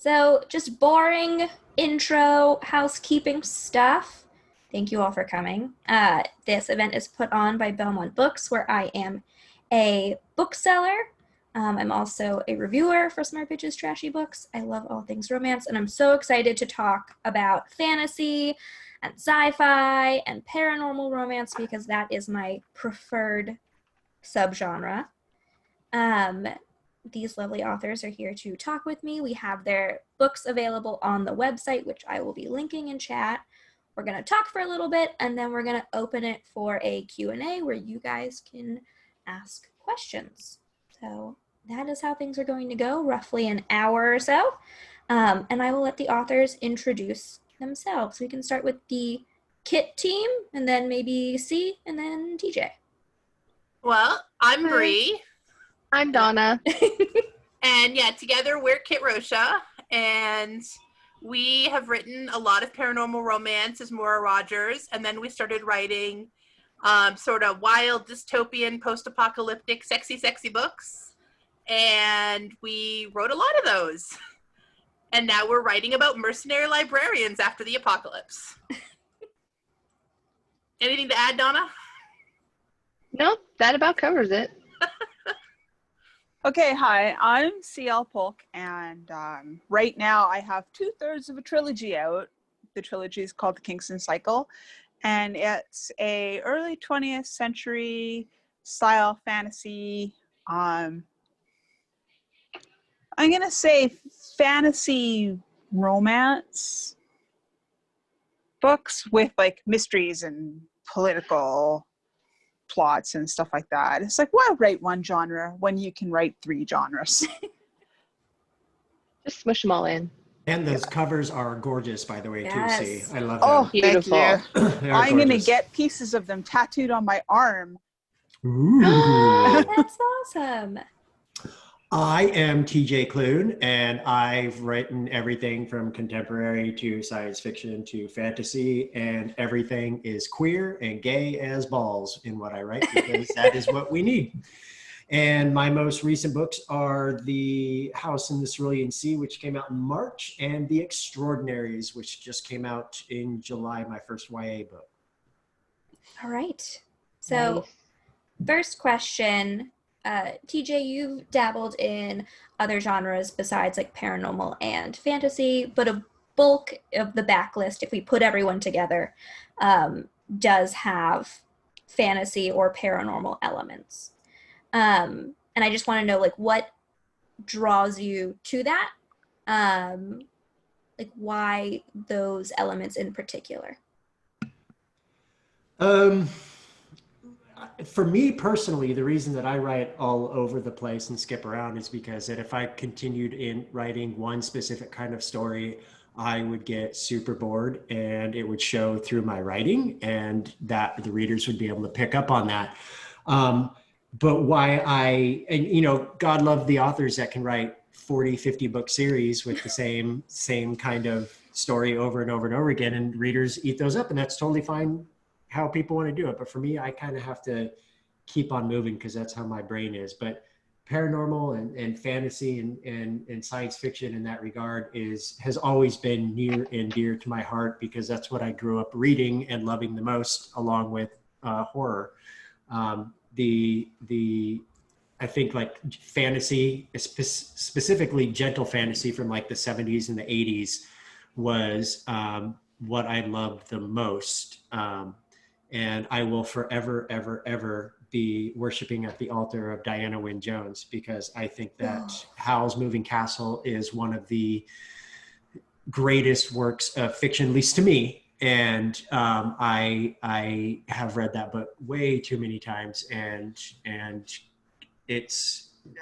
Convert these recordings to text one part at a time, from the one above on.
So, just boring intro housekeeping stuff. Thank you all for coming. This event is put on by Belmont Books, where I am a bookseller. I'm also a reviewer for Smart Bitches Trashy Books. I love all things romance, and I'm so excited to talk about fantasy and sci-fi and paranormal romance because that is my preferred subgenre. Um, these lovely authors are here to talk with me. We have their books available on the website, which I will be linking in chat. We're going to talk for a little bit, and then we're going to open it for a Q&A where you guys can ask questions. So that is how things are going to go, roughly an hour or so. And I will let the authors introduce themselves. We can start with the Kit team, and then maybe C, and then TJ. Well, I'm Hi. Bree. I'm Donna. And yeah, together we're Kit Rocha, and we have written a lot of paranormal romance as Maura Rogers, and then we started writing sort of wild, dystopian, post-apocalyptic, sexy books, and we wrote a lot of those. And now we're writing about mercenary librarians after the apocalypse. Anything to add, Donna? No, that about covers it. Okay, hi, I'm CL Polk, and right now I have 2/3 of a trilogy out. The trilogy is called the Kingston Cycle, and it's a early 20th century style fantasy. I'm gonna say fantasy romance books with like mysteries and political plots and stuff like that. It's like, why write one genre when you can write 3 genres? Just smush them all in. And those covers are gorgeous, by the way, Yes. too, See. I love Oh, them. Beautiful. thank you. They are I'm gonna gorgeous. get pieces of them tattooed on my arm. Ooh. Oh, that's awesome. I am TJ Clune, and I've written everything from contemporary to science fiction to fantasy, and everything is queer and gay as balls in what I write, because that is what we need. And my most recent books are The House in the Cerulean Sea, which came out in March, and The Extraordinaries, which just came out in July, my first YA book. All right. So, Nice. first question, TJ, you've dabbled in other genres besides like paranormal and fantasy, but a bulk of the backlist, if we put everyone together, does have fantasy or paranormal elements. And I just want to know, like, what draws you to that? Like, why those elements in particular? For me personally, the reason that I write all over the place and skip around is because that if I continued in writing one specific kind of story, I would get super bored, and it would show through my writing, and that the readers would be able to pick up on that. But and you know, God love the authors that can write 40, 50 book series with the same kind of story over and over and over again, and readers eat those up, and that's totally fine how people want to do it. But for me, I kind of have to keep on moving because that's how my brain is. But paranormal and fantasy and science fiction in that regard has always been near and dear to my heart, because that's what I grew up reading and loving the most, along with horror. I think like fantasy, specifically gentle fantasy from like the 70s and the 80s, was what I loved the most. And I will forever, ever, ever be worshiping at the altar of Diana Wynne Jones, because I think that Howl's Moving Castle is one of the greatest works of fiction, at least to me. And I have read that book way too many times, and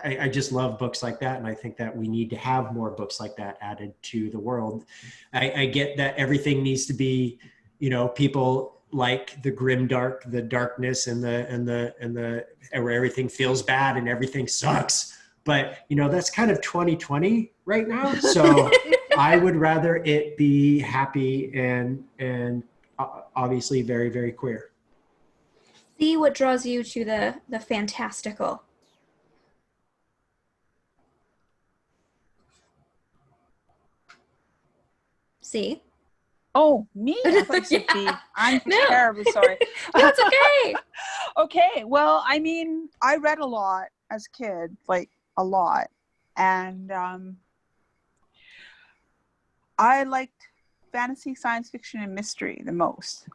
I just love books like that, and I think that we need to have more books like that added to the world. I get that everything needs to be, you know, people like the grim the darkness and the where everything feels bad and everything sucks. But you know, that's kind of 2020 right now. So I would rather it be happy and obviously very, very queer. See what draws you to the fantastical. C. Oh, me? I thought you said B. Yeah. I'm No. terribly sorry. No, it's okay. Okay, well, I mean, I read a lot as a kid, like a lot. And I liked fantasy, science fiction, and mystery the most.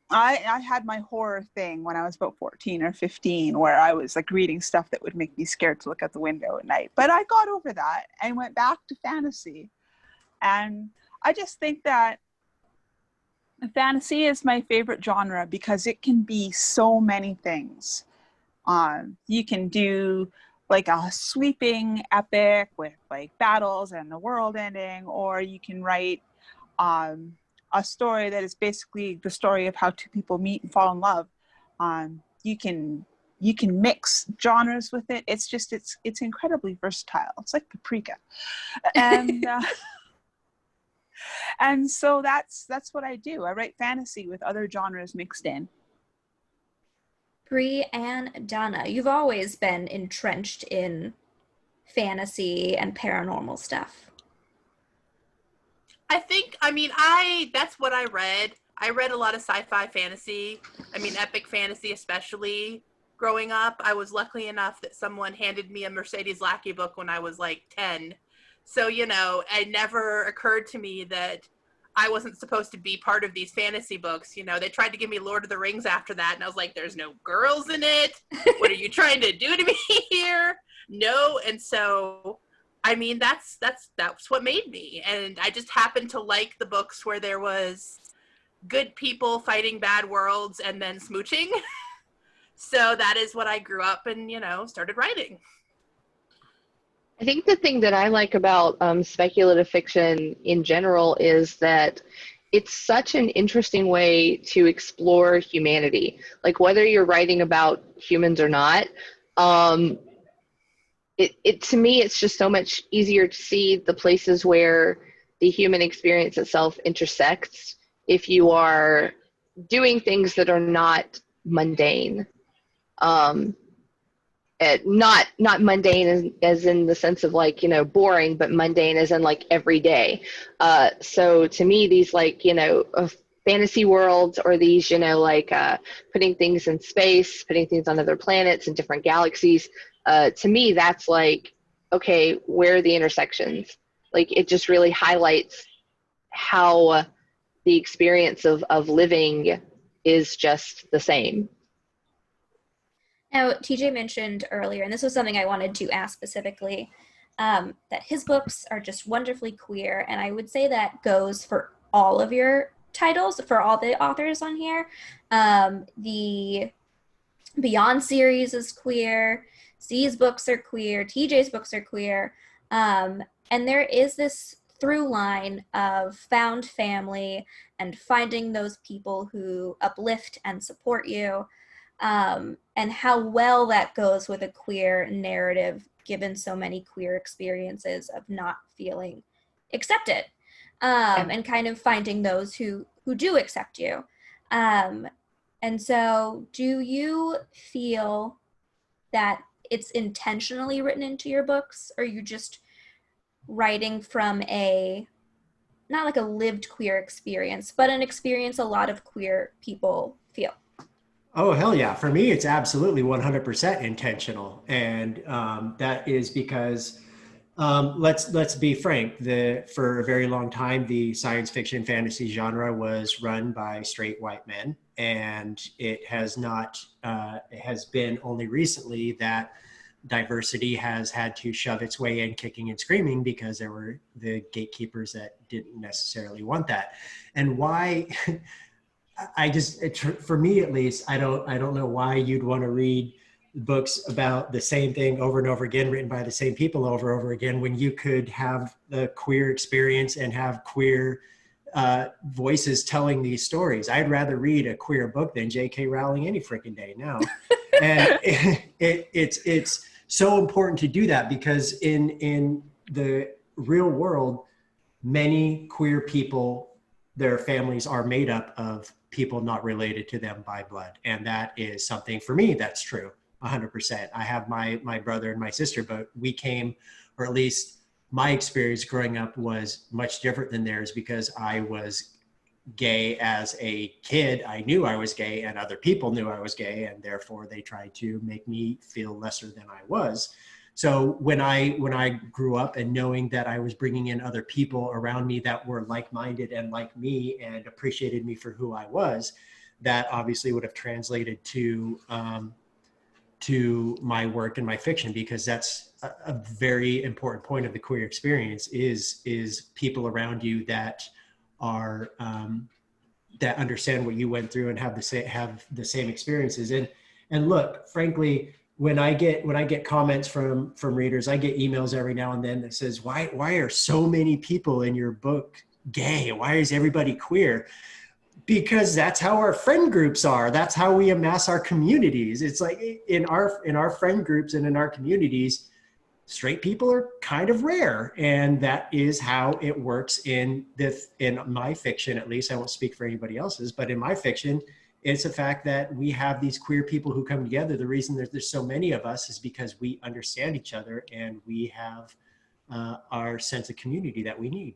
I had my horror thing when I was about 14 or 15, where I was like reading stuff that would make me scared to look out the window at night. But I got over that and went back to fantasy. And I just think that fantasy is my favorite genre because it can be so many things. You can do like a sweeping epic with like battles and the world ending, or you can write a story that is basically the story of how two people meet and fall in love. You can mix genres with it. It's incredibly versatile. It's like paprika, and and so that's what I do. I write fantasy with other genres mixed in. Bree and Donna, you've always been entrenched in fantasy and paranormal stuff. That's what I read. I read a lot of sci-fi fantasy. I mean, epic fantasy, especially growing up. I was lucky enough that someone handed me a Mercedes Lackey book when I was like 10. So, it never occurred to me that I wasn't supposed to be part of these fantasy books. They tried to give me Lord of the Rings after that, and I was like, there's no girls in it. What are you trying to do to me here? No. And so, that's what made me. And I just happened to like the books where there was good people fighting bad worlds and then smooching. So that is what I grew up and, started writing. I think the thing that I like about speculative fiction in general is that it's such an interesting way to explore humanity. Like whether you're writing about humans or not, it to me, it's just so much easier to see the places where the human experience itself intersects if you are doing things that are not mundane. Not mundane as in the sense of like, boring, but mundane as in like every day. So to me, these like, fantasy worlds or these, putting things in space, putting things on other planets and different galaxies, to me, that's like, okay, where are the intersections? Like it just really highlights how the experience of living is just the same. Now, TJ mentioned earlier, and this was something I wanted to ask specifically, that his books are just wonderfully queer, and I would say that goes for all of your titles, for all the authors on here. The Beyond series is queer, C's books are queer, TJ's books are queer, and there is this through line of found family and finding those people who uplift and support you. And how well that goes with a queer narrative, given so many queer experiences of not feeling accepted, and kind of finding those who do accept you. And so, do you feel that it's intentionally written into your books, or are you just writing from not like a lived queer experience, but an experience a lot of queer people feel? Oh, hell yeah. For me, it's absolutely 100% intentional. And that is because, let's be frank, for a very long time, the science fiction fantasy genre was run by straight white men. And it has not, it has been only recently that diversity has had to shove its way in kicking and screaming because there were the gatekeepers that didn't necessarily want that. And why... for me at least, I don't know why you'd want to read books about the same thing over and over again, written by the same people over and over again, when you could have the queer experience and have queer voices telling these stories. I'd rather read a queer book than J.K. Rowling any freaking day now. And it's so important to do that because in the real world, many queer people, their families are made up of people not related to them by blood. And that is something for me that's true 100%. I have my brother and my sister, but we came, or at least my experience growing up was much different than theirs because I was gay as a kid. I knew I was gay and other people knew I was gay, and therefore they tried to make me feel lesser than I was. So when I grew up and knowing that I was bringing in other people around me that were like-minded and like me and appreciated me for who I was, that obviously would have translated to my work and my fiction, because that's a very important point of the queer experience is people around you that are that understand what you went through and have the same experiences. And look, frankly, when I get comments from readers, I get emails every now and then that says, why are so many people in your book gay? Why is everybody queer? Because that's how our friend groups are. That's how we amass our communities. It's like in our friend groups and in our communities, straight people are kind of rare. And that is how it works in my fiction, at least. I won't speak for anybody else's, but in my fiction, it's a fact that we have these queer people who come together. The reason there's so many of us is because we understand each other and we have our sense of community that we need.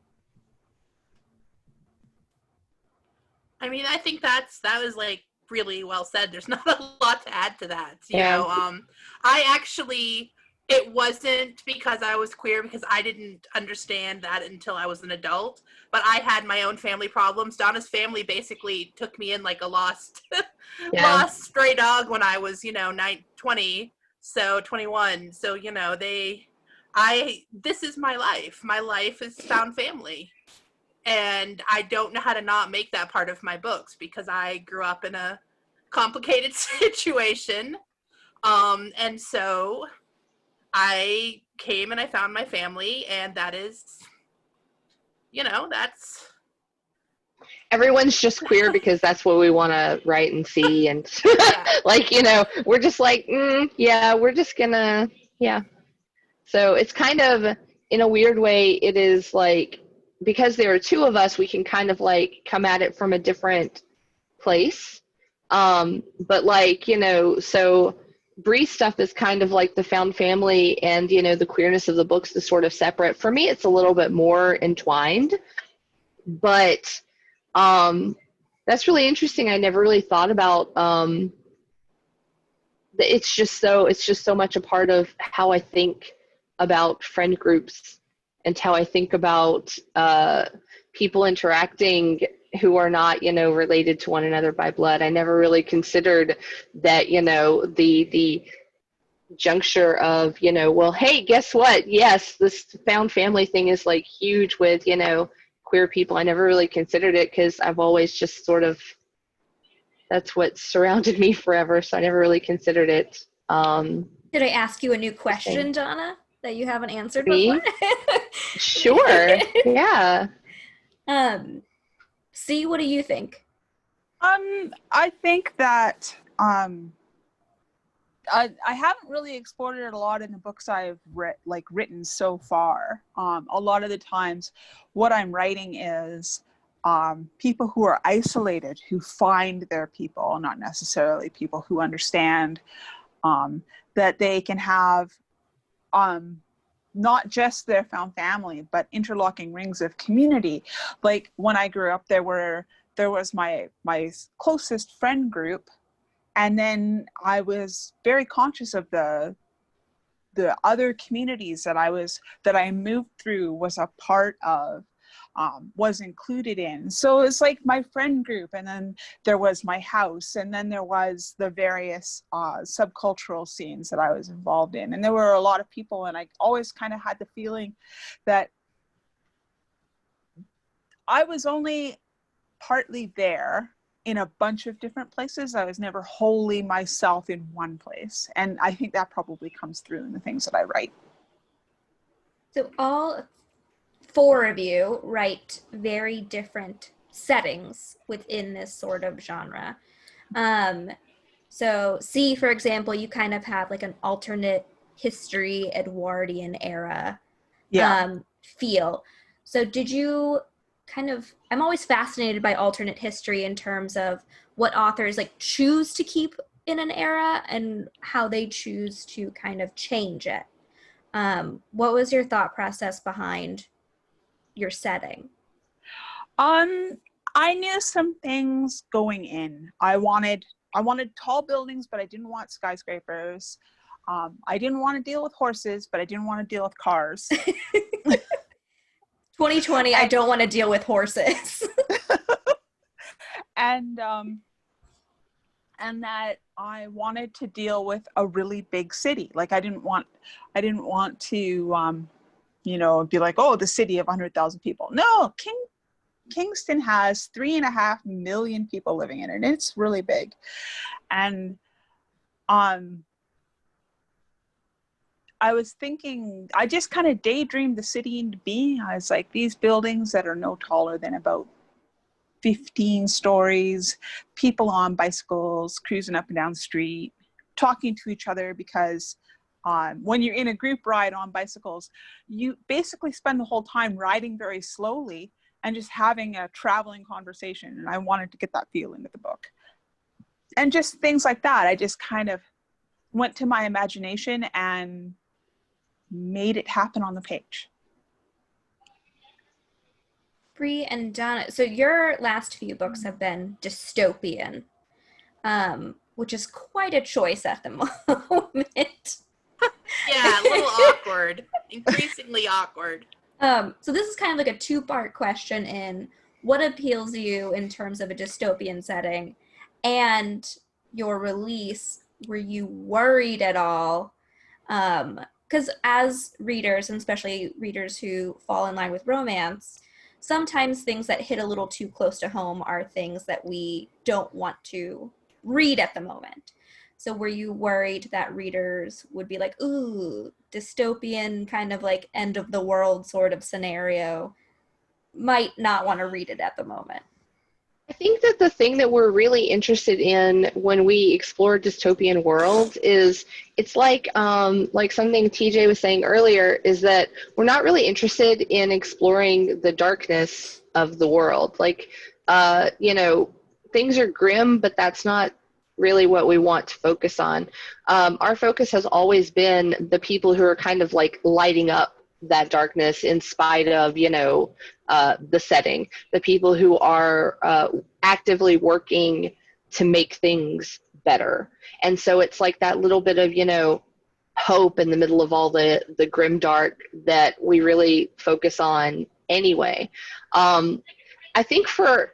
I mean, I think that was like really well said. There's not a lot to add to that. You know, I actually, it wasn't because I was queer, because I didn't understand that until I was an adult. But I had my own family problems. Donna's family basically took me in like a lost stray dog when I was, 21. So, this is my life. My life is found family. And I don't know how to not make that part of my books, because I grew up in a complicated situation. And so I came and I found my family, and that is, that's... Everyone's just queer because that's what we want to write and see. And we're just like, we're just gonna, So it's kind of, in a weird way, it is like, because there are two of us, we can kind of like come at it from a different place. But like, so Bree's stuff is kind of like the found family, and, the queerness of the books is sort of separate. For me, it's a little bit more entwined, but that's really interesting. I never really thought about, it's just so much a part of how I think about friend groups and how I think about people interacting who are not, related to one another by blood. I never really considered that, the juncture of, well, hey, guess what? Yes, this found family thing is like huge with, queer people. I never really considered it because I've always just sort of, that's what surrounded me forever. So I never really considered it. Did I ask you a new question, Donna, that you haven't answered Me? before? Sure. Yeah. C, what do you think? I think that I haven't really explored it a lot in the books I've written so far. A lot of the times what I'm writing is people who are isolated, who find their people, not necessarily people who understand that they can have not just their found family, but interlocking rings of community. Like when I grew up, there was my closest friend group, and then I was very conscious of the other communities that I moved through, was a part of, was included in. So it's like my friend group, and then there was my house, and then there was the various subcultural scenes that I was involved in. And there were a lot of people, and I always kind of had the feeling that I was only partly there in a bunch of different places. I was never wholly myself in one place. And I think that probably comes through in the things that I write. So all four of you write very different settings within this sort of genre. So C, for example, you kind of have like an alternate history, Edwardian era feel. So did you I'm always fascinated by alternate history in terms of what authors like choose to keep in an era and how they choose to kind of change it. What was your thought process behind your setting? I knew some things going in. I wanted tall buildings, but I didn't want skyscrapers. I didn't want to deal with horses, but I didn't want to deal with cars. 2020, I don't want to deal with horses. and that I wanted to deal with a really big city. Like I didn't want to be like, oh, the city of 100,000 people. No, Kingston has 3.5 million people living in it, and it's really big. And I was thinking, I just kind of daydreamed the city into being. I was like, these buildings that are no taller than about 15 stories, people on bicycles cruising up and down the street, talking to each other, because when you're in a group ride on bicycles, you basically spend the whole time riding very slowly and just having a traveling conversation. And I wanted to get that feel into the book. And just things like that. I just kind of went to my imagination and made it happen on the page. Bree and Donna, so your last few books have been dystopian, which is quite a choice at the moment. Yeah, a little awkward, increasingly awkward. So this is kind of like a two-part question in what appeals to you in terms of a dystopian setting, and your release. Were you worried at all? Because as readers, and especially readers who fall in line with romance, sometimes things that hit a little too close to home are things that we don't want to read at the moment. So were you worried that readers would be like, ooh, dystopian, kind of like end of the world sort of scenario, might not want to read it at the moment? I think that the thing that we're really interested in when we explore dystopian worlds is it's like something TJ was saying earlier, is that we're not really interested in exploring the darkness of the world. Like, things are grim, but that's not really what we want to focus on. Our focus has always been the people who are kind of like lighting up that darkness in spite of, the setting, the people who are actively working to make things better. And so it's like that little bit of, hope in the middle of all the grim dark that we really focus on anyway. I think for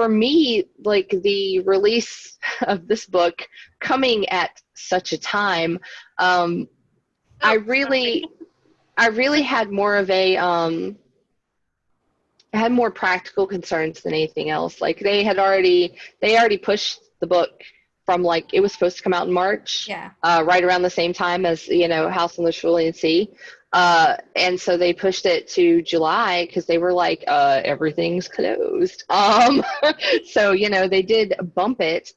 me, like the release of this book coming at such a time, I really had more of a had more practical concerns than anything else. Like they already pushed the book from, like, it was supposed to come out in March, Yeah. Right around the same time as House on the Cerulean Sea, and so they pushed it to July because they were like, everything's closed. So they did bump it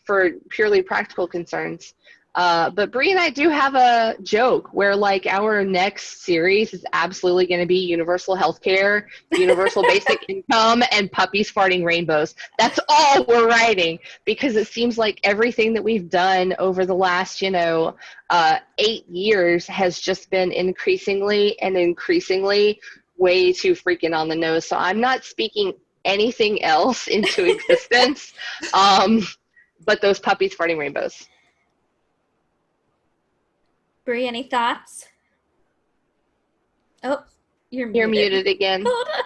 for purely practical concerns. But Bree and I do have a joke where, like, our next series is absolutely going to be universal healthcare, universal basic income, and puppies farting rainbows. That's all we're writing, because it seems like everything that we've done over the last, 8 years has just been increasingly way too freaking on the nose. So I'm not speaking anything else into existence, but those puppies farting rainbows. Bree, any thoughts? Oh, you're muted again. Hold on.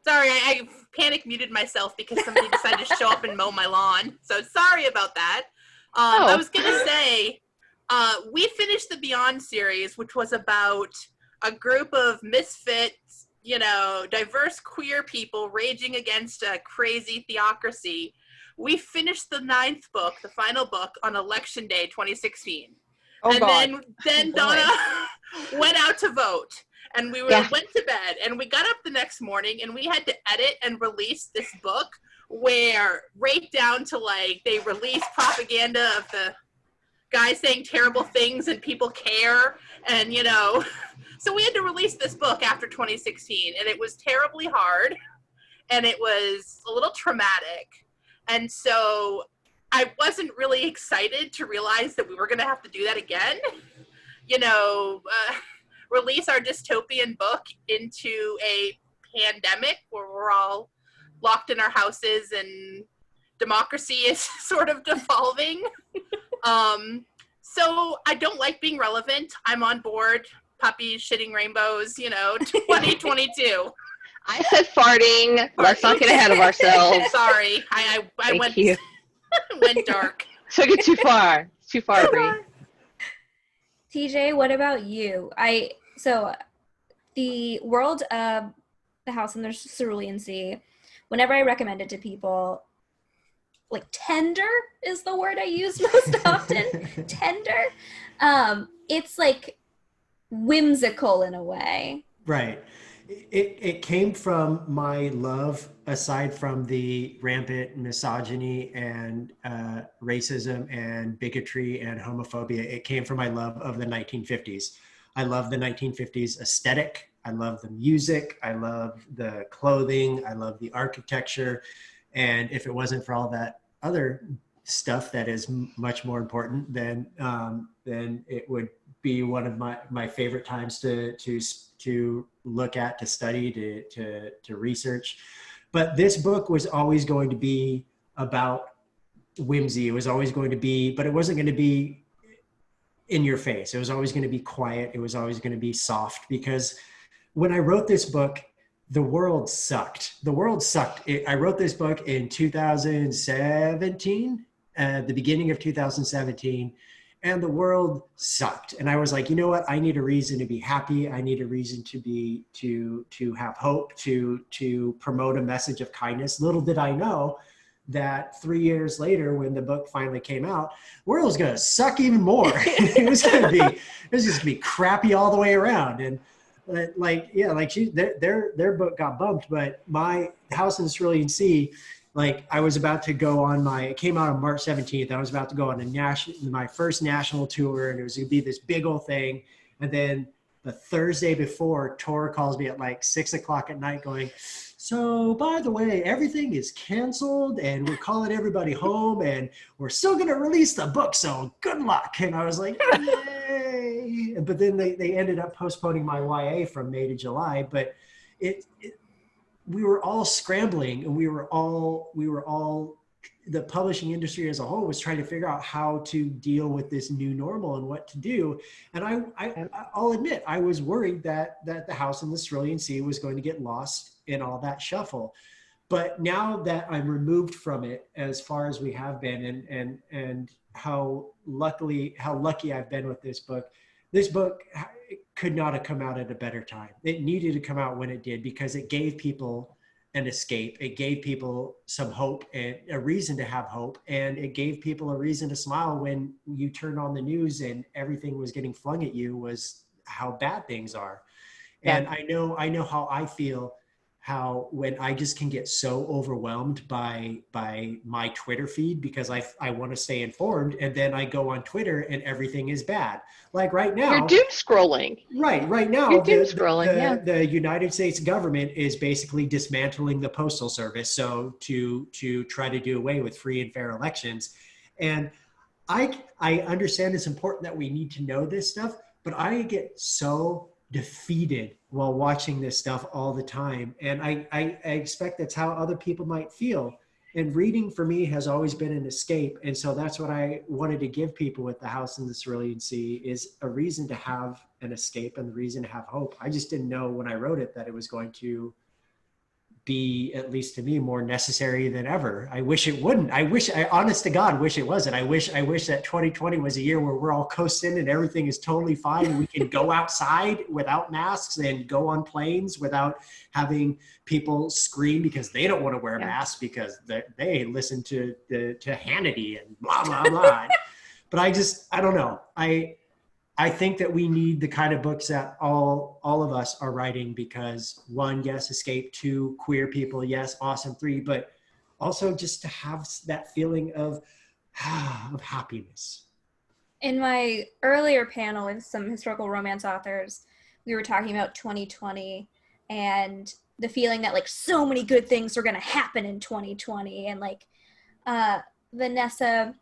Sorry, I panic muted myself because somebody decided to show up and mow my lawn. So sorry about that. I was going to say, we finished the Beyond series, which was about a group of misfits, diverse queer people raging against a crazy theocracy. We finished the 9th book, the final book, on Election Day 2016. Oh, and God. then Donna went out to vote. And we went to bed. And we got up the next morning, and we had to edit and release this book where, right down to, like, they released propaganda of the guy saying terrible things and people care. And, so we had to release this book after 2016. And it was terribly hard. And it was a little traumatic. And so I wasn't really excited to realize that we were going to have to do that again. release our dystopian book into a pandemic where we're all locked in our houses and democracy is sort of devolving. So I don't like being relevant. I'm on board. Puppies, shitting rainbows, 2022. I said farting. Let's not get ahead of ourselves. Sorry, I Thank you. went dark. Took it too far. Too far, Bree. TJ, what about you? So the world of the House in the Cerulean Sea, whenever I recommend it to people, like tender is the word I use most often. Tender. It's like whimsical in a way. Right. It came from my love, aside from the rampant misogyny and racism and bigotry and homophobia. It came from my love of the 1950s. I love the 1950s aesthetic. I love the music. I love the clothing. I love the architecture. And if it wasn't for all that other stuff that is much more important, then it would be one of my favorite times to look at, to study, to research. But this book was always going to be about whimsy. It was always going to be, but it wasn't going to be in your face. It was always going to be quiet. It was always going to be soft, because when I wrote this book, the world sucked. The world sucked. I wrote this book in 2017, the beginning of 2017. And the world sucked. And I was like, you know what? I need a reason to be happy. I need a reason to have hope, to promote a message of kindness. Little did I know that 3 years later, when the book finally came out, the world was going to suck even more. It was just going to be crappy all the way around. And their book got bumped, but my House in the Cerulean Sea, like I was about to go on it came out on March 17th. I was about to go on my first national tour, and it was going to be this big old thing. And then the Thursday before, Tor calls me at like 6 o'clock at night going, so by the way, everything is canceled and we're calling everybody home and we're still going to release the book. So good luck. And I was like, yay. But then they ended up postponing my YA from May to July, but we were all scrambling, and we were all the publishing industry as a whole was trying to figure out how to deal with this new normal and what to do. And I'll admit, I was worried that the House in the Cerulean Sea was going to get lost in all that shuffle. But now that I'm removed from it, as far as we have been, and how lucky I've been with this book could not have come out at a better time. It needed to come out when it did, because it gave people an escape. It gave people some hope and a reason to have hope. And it gave people a reason to smile when you turned on the news and everything was getting flung at you was how bad things are. Yeah. And I know how I feel, how when I just can get so overwhelmed by my Twitter feed, because I want to stay informed, and then I go on Twitter and everything is bad. Like right now, you're doom scrolling. Right now, you're doom scrolling. The United States government is basically dismantling the postal service, so to try to do away with free and fair elections. And I understand it's important that we need to know this stuff, but I get so defeated while watching this stuff all the time. And I expect that's how other people might feel. And reading for me has always been an escape. And so that's what I wanted to give people with the House in the Cerulean Sea, is a reason to have an escape and the reason to have hope. I just didn't know when I wrote it that it was going to be, at least to me, more necessary than ever. I wish it wouldn't. I honest to God, wish it wasn't. I wish that 2020 was a year where we're all coasting and everything is totally fine and we can go outside without masks and go on planes without having people scream because they don't want to wear a mask because they listen to Hannity and blah, blah, blah. But I don't know. I think that we need the kind of books that all of us are writing, because one, yes, escape; two, queer people; yes, awesome; three, but also just to have that feeling of happiness. In my earlier panel with some historical romance authors, we were talking about 2020 and the feeling that like so many good things were going to happen in 2020. And like Vanessa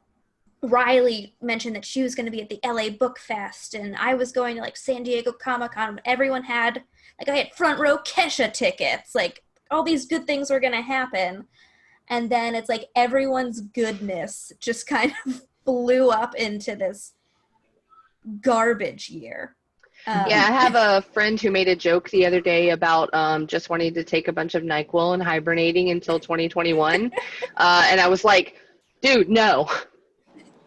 Riley mentioned that she was going to be at the LA Book Fest, and I was going to like San Diego Comic Con. Everyone had, like, I had front row Kesha tickets. Like, all these good things were going to happen. And then it's like everyone's goodness just kind of blew up into this garbage year. Yeah, I have a friend who made a joke the other day about just wanting to take a bunch of NyQuil and hibernating until 2021. And I was like, dude, no.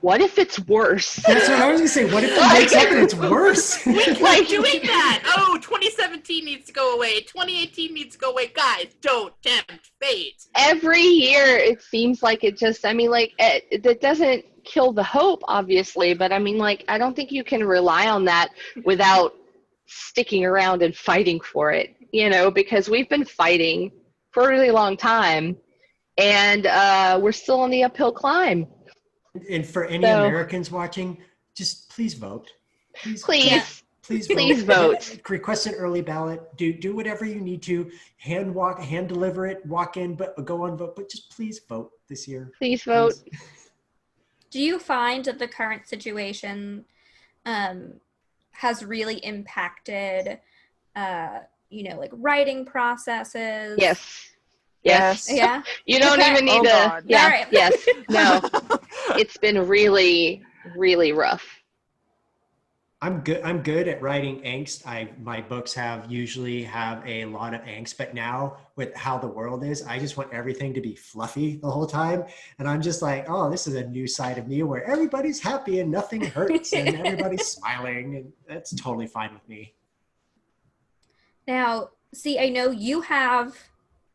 What if it's worse? That's what I was going to say. What if it wakes up and it's worse? We keep doing that. Oh, 2017 needs to go away. 2018 needs to go away. Guys, don't tempt fate. Every year it seems like it just, I mean, like, that doesn't kill the hope, obviously, but I mean, like, I don't think you can rely on that without sticking around and fighting for it, you know, because we've been fighting for a really long time, and we're still on the uphill climb. And for any Americans watching, just please vote. Please vote. Request an early ballot. Do whatever you need to. Hand deliver it. Walk in, but go on vote. But just please vote this year. Please vote. Do you find that the current situation has really impacted, like writing processes? Yes. Yeah. You don't even need to. God. Yeah. Right. Yes. No. It's been really, really rough. I'm good at writing angst. My books usually have a lot of angst, but now with how the world is, I just want everything to be fluffy the whole time. And I'm just like, oh, this is a new side of me where everybody's happy and nothing hurts and everybody's smiling, and that's totally fine with me. Now, see, I know you have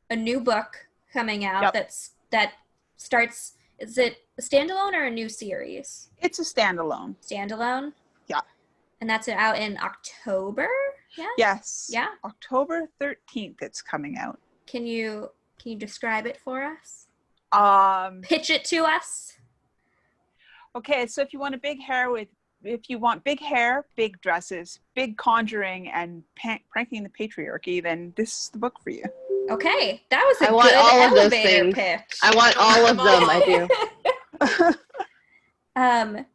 a new book coming out. Yep. that starts. Is it a standalone or a new series? It's a standalone. Standalone? Yeah. And that's out in October? Yeah? Yes. Yeah? October 13th it's coming out. Can you describe it for us? Pitch it to us? Okay, so if you want big hair, big dresses, big conjuring, and pranking the patriarchy, then this is the book for you. Okay, that was a I want good all of those elevator things. pitch. I want all of them. I do.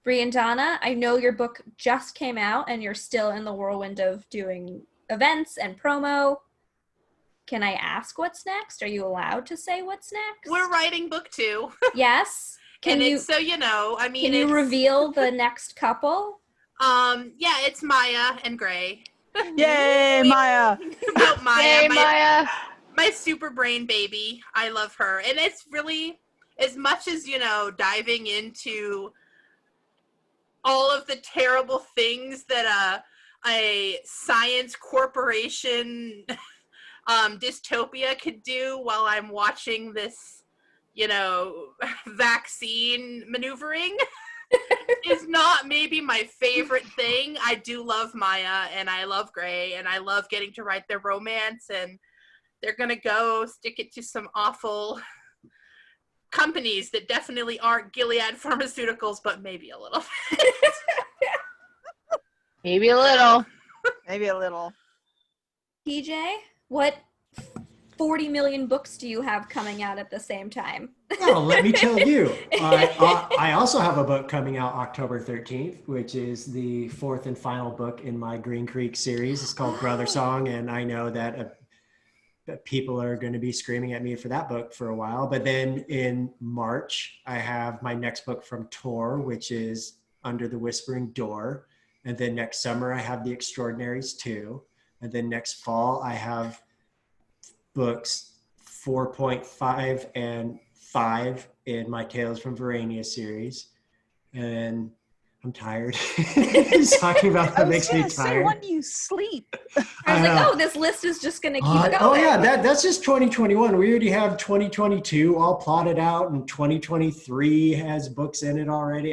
Bree and Donna, I know your book just came out and you're still in the whirlwind of doing events and promo. Can I ask what's next? Are you allowed to say what's next? We're writing book 2. Yes. Can you reveal the next couple? Yeah, it's Maya and Gray. Yay, Maya! About Maya. Yay, Maya! My super brain baby. I love her. And it's really, as much as, diving into all of the terrible things that a science corporation dystopia could do while I'm watching this, vaccine maneuvering is not maybe my favorite thing. I do love Maya and I love Gray and I love getting to write their romance, and they're going to go stick it to some awful companies that definitely aren't Gilead Pharmaceuticals, but maybe a little. Maybe a little. Maybe a little. PJ, what 40 million books do you have coming out at the same time? Well, let me tell you. I also have a book coming out October 13th, which is the 4th and final book in my Green Creek series. It's called Brother Song, and I know that people are going to be screaming at me for that book for a while. But then in March, I have my next book from Tor, which is Under the Whispering Door. And then next summer, I have The Extraordinaries 2. And then next fall, I have books 4.5 and 5 in my Tales from Verania series. And I'm tired. Talking about that makes me tired. Say, when do you sleep? I was like, this list is just going to keep going. Oh yeah, that's just 2021. We already have 2022 all plotted out, and 2023 has books in it already.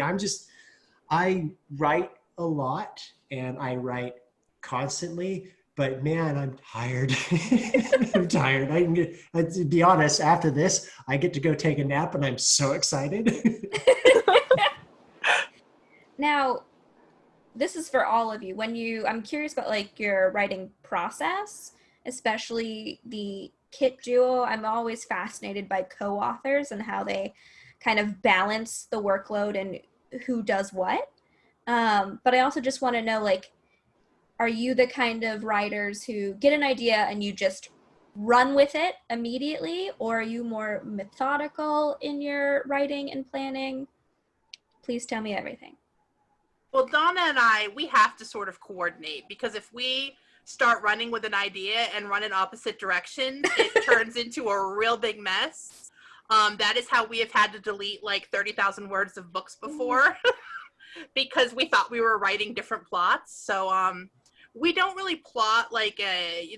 I write a lot and I write constantly, but man, I'm tired. I'm tired. To be honest, after this, I get to go take a nap and I'm so excited. Now, this is for all of you. I'm curious about like your writing process, especially the Kit duo. I'm always fascinated by co-authors and how they kind of balance the workload and who does what. But I also just want to know, like, are you the kind of writers who get an idea and you just run with it immediately, or are you more methodical in your writing and planning? Please tell me everything. Well, Donna and I, we have to sort of coordinate, because if we start running with an idea and run in opposite directions, it turns into a real big mess. That is how we have had to delete like 30,000 words of books before because we thought we were writing different plots. So we don't really plot like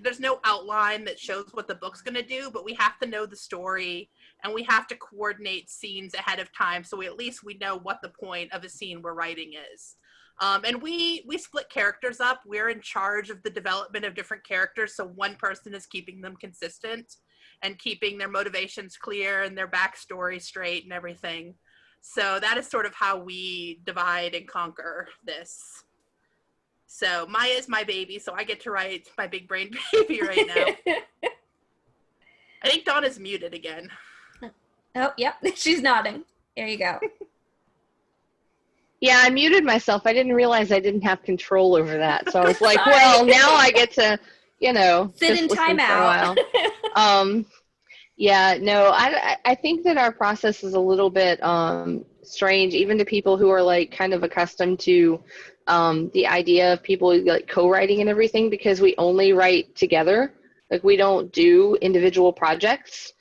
there's no outline that shows what the book's going to do, but we have to know the story and we have to coordinate scenes ahead of time, so at least we know what the point of a scene we're writing is. And we split characters up. We're in charge of the development of different characters, so one person is keeping them consistent and keeping their motivations clear and their backstory straight and everything. So that is sort of how we divide and conquer this. So Maya is my baby, so I get to write my big brain baby right now. I think Donna's muted again. Oh, yep, she's nodding. There you go. Yeah, I muted myself. I didn't realize I didn't have control over that. So I was like, well, now I get to, you know, sit in timeout. Yeah, no, I think that our process is a little bit strange, even to people who are like kind of accustomed to the idea of people like co-writing and everything, because we only write together. Like, we don't do individual projects.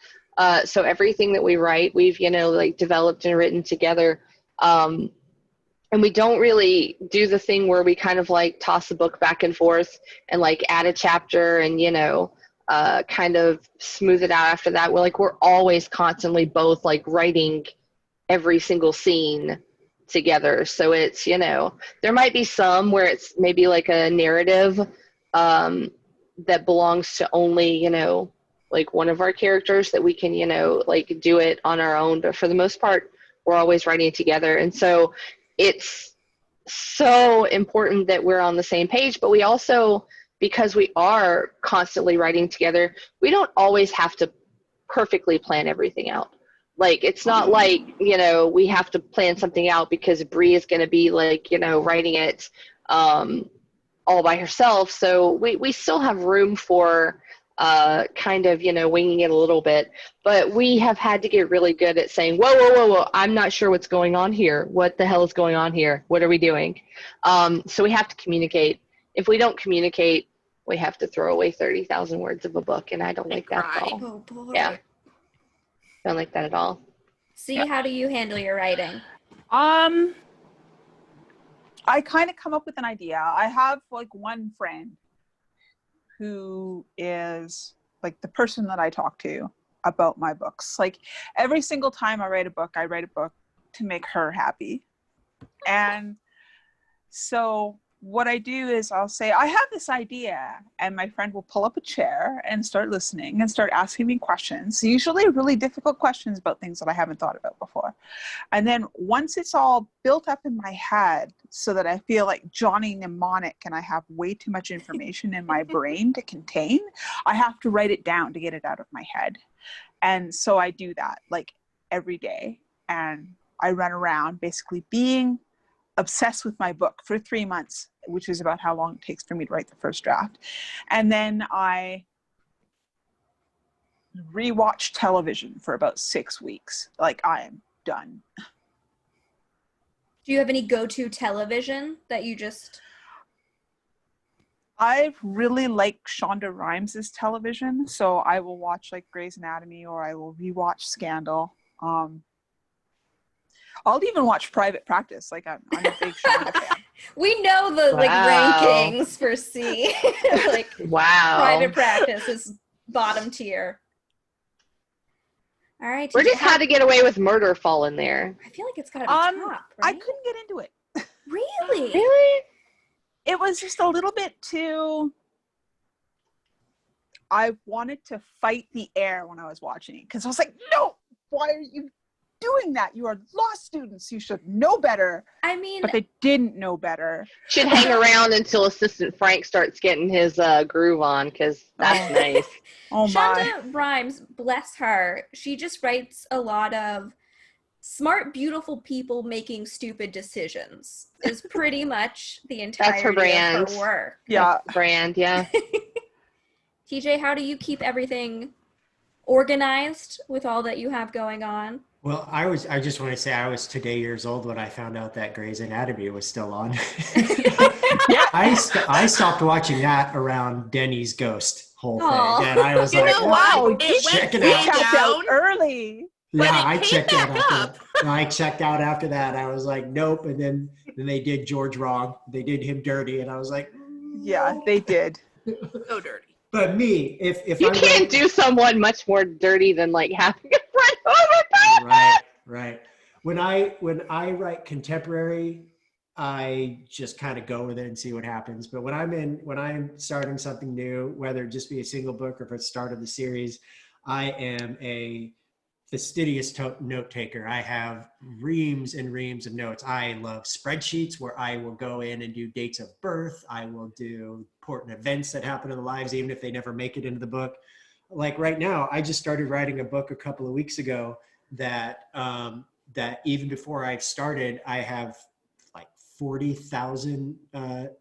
So everything that we write, we've, you know, like developed and written together. And we don't really do the thing where we kind of like toss a book back and forth and like add a chapter and, you know, kind of smooth it out after that. We're always constantly both like writing every single scene together. So it's, you know, there might be some where it's maybe like a narrative that belongs to only, you know, like one of our characters that we can, you know, like do it on our own. But for the most part, we're always writing together. And so it's so important that we're on the same page, but we also, because we are constantly writing together, we don't always have to perfectly plan everything out. Like, it's not like, you know, we have to plan something out because Bree is going to be like, you know, writing it all by herself. So we still have room for kind of, you know, winging it a little bit, but we have had to get really good at saying, whoa, I'm not sure what's going on here. What the hell is going on here? What are we doing? So we have to communicate. If we don't communicate, we have to throw away 30,000 words of a book, and I don't like that at all. Oh, boy. Yeah. Don't like that at all. See, how do you handle your writing? I kind of come up with an idea. I have like one friend who is like the person that I talk to about my books. Like, every single time I write a book to make her happy. And so what I do is I'll say, I have this idea, and my friend will pull up a chair and start listening and start asking me questions, usually really difficult questions about things that I haven't thought about before. And then once it's all built up in my head so that I feel like Johnny Mnemonic and I have way too much information in my brain to contain, I have to write it down to get it out of my head. And so I do that like every day, and I run around basically being obsessed with my book for 3 months, which is about how long it takes for me to write the first draft. And then I rewatch television for about 6 weeks. Like, I am done. Do you have any go-to television that you just... I really like Shonda Rhimes' television, so I will watch like Grey's Anatomy, or I will rewatch Scandal. I'll even watch Private Practice. Like, I'm a big Shonda fan. We know the like rankings for C. Like, wow. Private Practice is bottom tier. All right. Where does How to Get Away with Murder fall in there? I feel like it's got to be top, right? I couldn't get into it. Really? Really? It was just a little bit too... I wanted to fight the air when I was watching it, because I was like, no, why are you doing that? You are law students. You should know better. I mean, but they didn't know better. Should hang around until Assistant Frank starts getting his groove on, because that's nice. Oh my. Shonda Rhimes, bless her, she just writes a lot of smart, beautiful people making stupid decisions is pretty much the That's her entirety of brand. her work. Yeah. That's the brand, yeah. TJ, how do you keep everything organized with all that you have going on? Well, I just want to say I was today years old when I found out that Grey's Anatomy was still on. I stopped watching that around Denny's ghost whole Aw. thing. And I was You like, know Wow, what? you It check went it You out. way tapped out down. early. But yeah, it I came checked out back after up. that. I checked out after that. I was like, nope. And then they did George wrong. They did him dirty. And I was like, Yeah, no. they did. So dirty. But me, if You I can't write, do someone much more dirty than like having a friend over. right. When I write contemporary, I just kind of go with it and see what happens. But when I'm starting something new, whether it just be a single book or if it's start of the series, I am a fastidious note taker. I have reams and reams of notes. I love spreadsheets where I will go in and do dates of birth. I will do important events that happen in the lives, even if they never make it into the book. Like right now, I just started writing a book a couple of weeks ago that that even before I started, I have like 40,000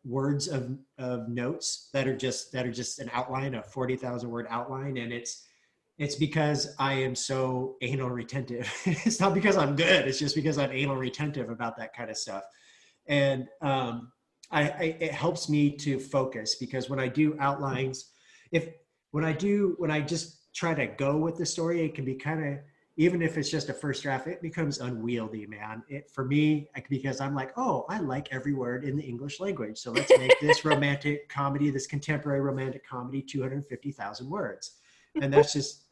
words of notes that are just an outline, a 40,000 word outline, and it's because I am so anal retentive. It's not because I'm good. It's just because I'm anal retentive about that kind of stuff. And it helps me to focus, because when I do outlines, when I just try to go with the story, it can be kind of, even if it's just a first draft, it becomes unwieldy, man. For me, because I'm like, oh, I like every word in the English language. So let's make this romantic comedy, this contemporary romantic comedy, 250,000 words. And that's just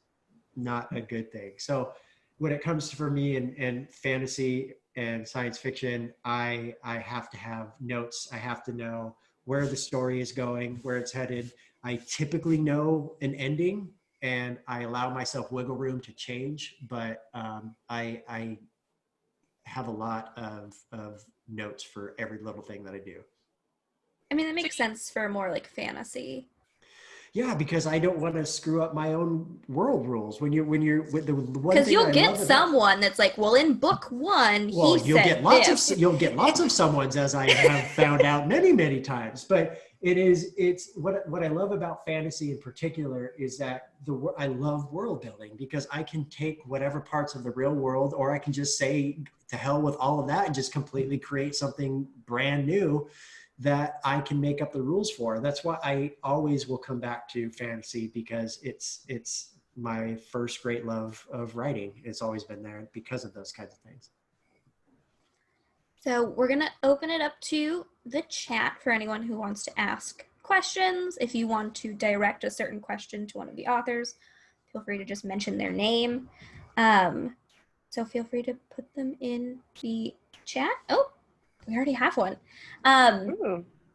not a good thing. So when it comes for me and fantasy and science fiction, I have to have notes. I have to know where the story is going, where it's headed. I typically know an ending, and I allow myself wiggle room to change, but I have a lot of notes for every little thing that I do. I mean, that makes sense for more like fantasy. Yeah, because I don't want to screw up my own world rules. When you're with the one Because thing you'll I get love about, someone that's like, well, in book one, well, he said this. you'll get lots of someones, as I have found out many times. But it's what I love about fantasy in particular is that I love world building, because I can take whatever parts of the real world, or I can just say to hell with all of that and just completely create something brand new that I can make up the rules for. That's why I always will come back to fantasy, because it's my first great love of writing. It's always been there because of those kinds of things. So we're going to open it up to the chat for anyone who wants to ask questions. If you want to direct a certain question to one of the authors, feel free to just mention their name. So feel free to put them in the chat. Oh, we already have one.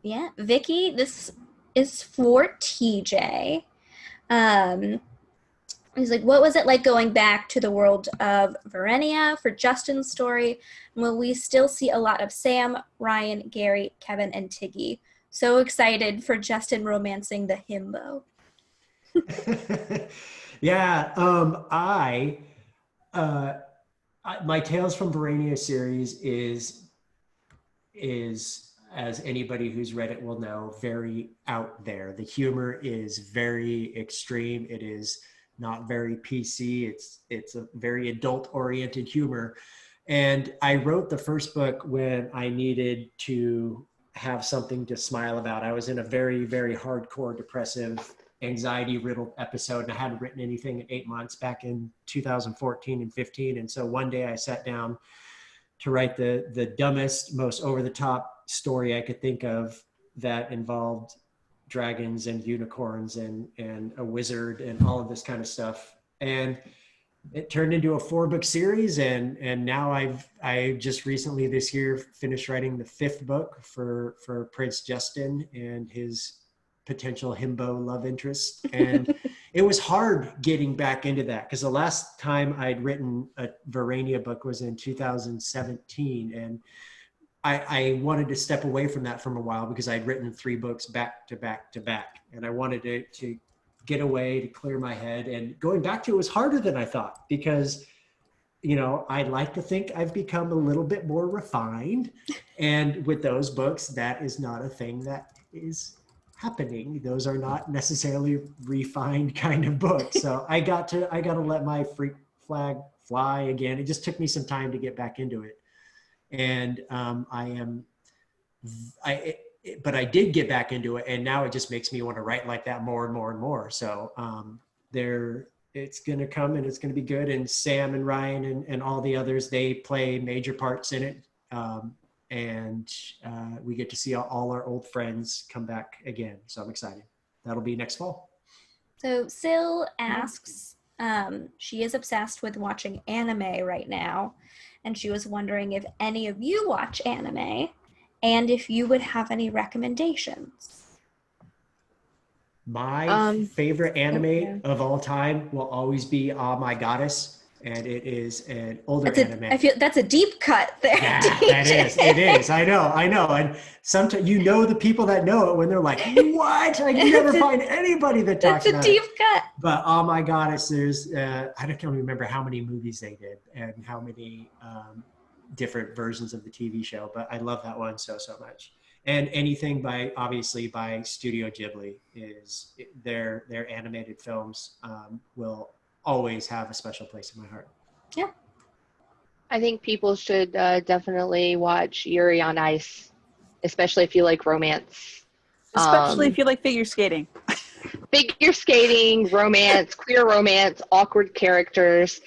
Yeah, Vicky, this is for TJ. He's like, what was it like going back to the world of Verenia for Justin's story? Will we still see a lot of Sam, Ryan, Gary, Kevin, and Tiggy? So excited for Justin romancing the himbo. Yeah, my Tales from Verania series is, as anybody who's read it will know, very out there. The humor is very extreme. It is not very PC. It's a very adult-oriented humor. And I wrote the first book when I needed to have something to smile about. I was in a very, very hardcore depressive, anxiety-riddled episode, and I hadn't written anything in 8 months back in 2014 and 15. And so one day I sat down to write the dumbest, most over-the-top story I could think of that involved dragons and unicorns and a wizard and all of this kind of stuff. And it turned into a 4-book series, and now I just recently this year finished writing the 5th book for Prince Justin and his potential himbo love interest. And it was hard getting back into that, because the last time I'd written a Verania book was in 2017, and I wanted to step away from that for a while, because I'd written 3 books back to back to back, and I wanted to get away, to clear my head. And going back to it was harder than I thought, because you know, I like to think I've become a little bit more refined. And with those books, that is not a thing that is happening. Those are not necessarily refined kind of books. So I got to let my freak flag fly again. It just took me some time to get back into it. And but I did get back into it, and now it just makes me want to write like that more and more and more. So it's going to come, and it's going to be good. And Sam and Ryan and all the others, they play major parts in it. And we get to see all our old friends come back again. So I'm excited. That'll be next fall. So Sil asks, she is obsessed with watching anime right now. And she was wondering if any of you watch anime and if you would have any recommendations. My favorite anime of all time will always be My Goddess, and it is an older anime. I feel that's a deep cut there. Yeah, that is. It is. I know. And sometimes you know the people that know it when they're like, "What? I can never find anybody that talks about it." That's a deep cut. But My Goddess, there's I don't remember how many movies they did and how many different versions of the TV show, but I love that one so much. And anything obviously by Studio Ghibli is their animated films will always have a special place in my heart. Yeah. I think people should definitely watch Yuri on Ice, especially if you like romance. Especially if you like figure skating. Figure skating, romance, queer romance, awkward characters.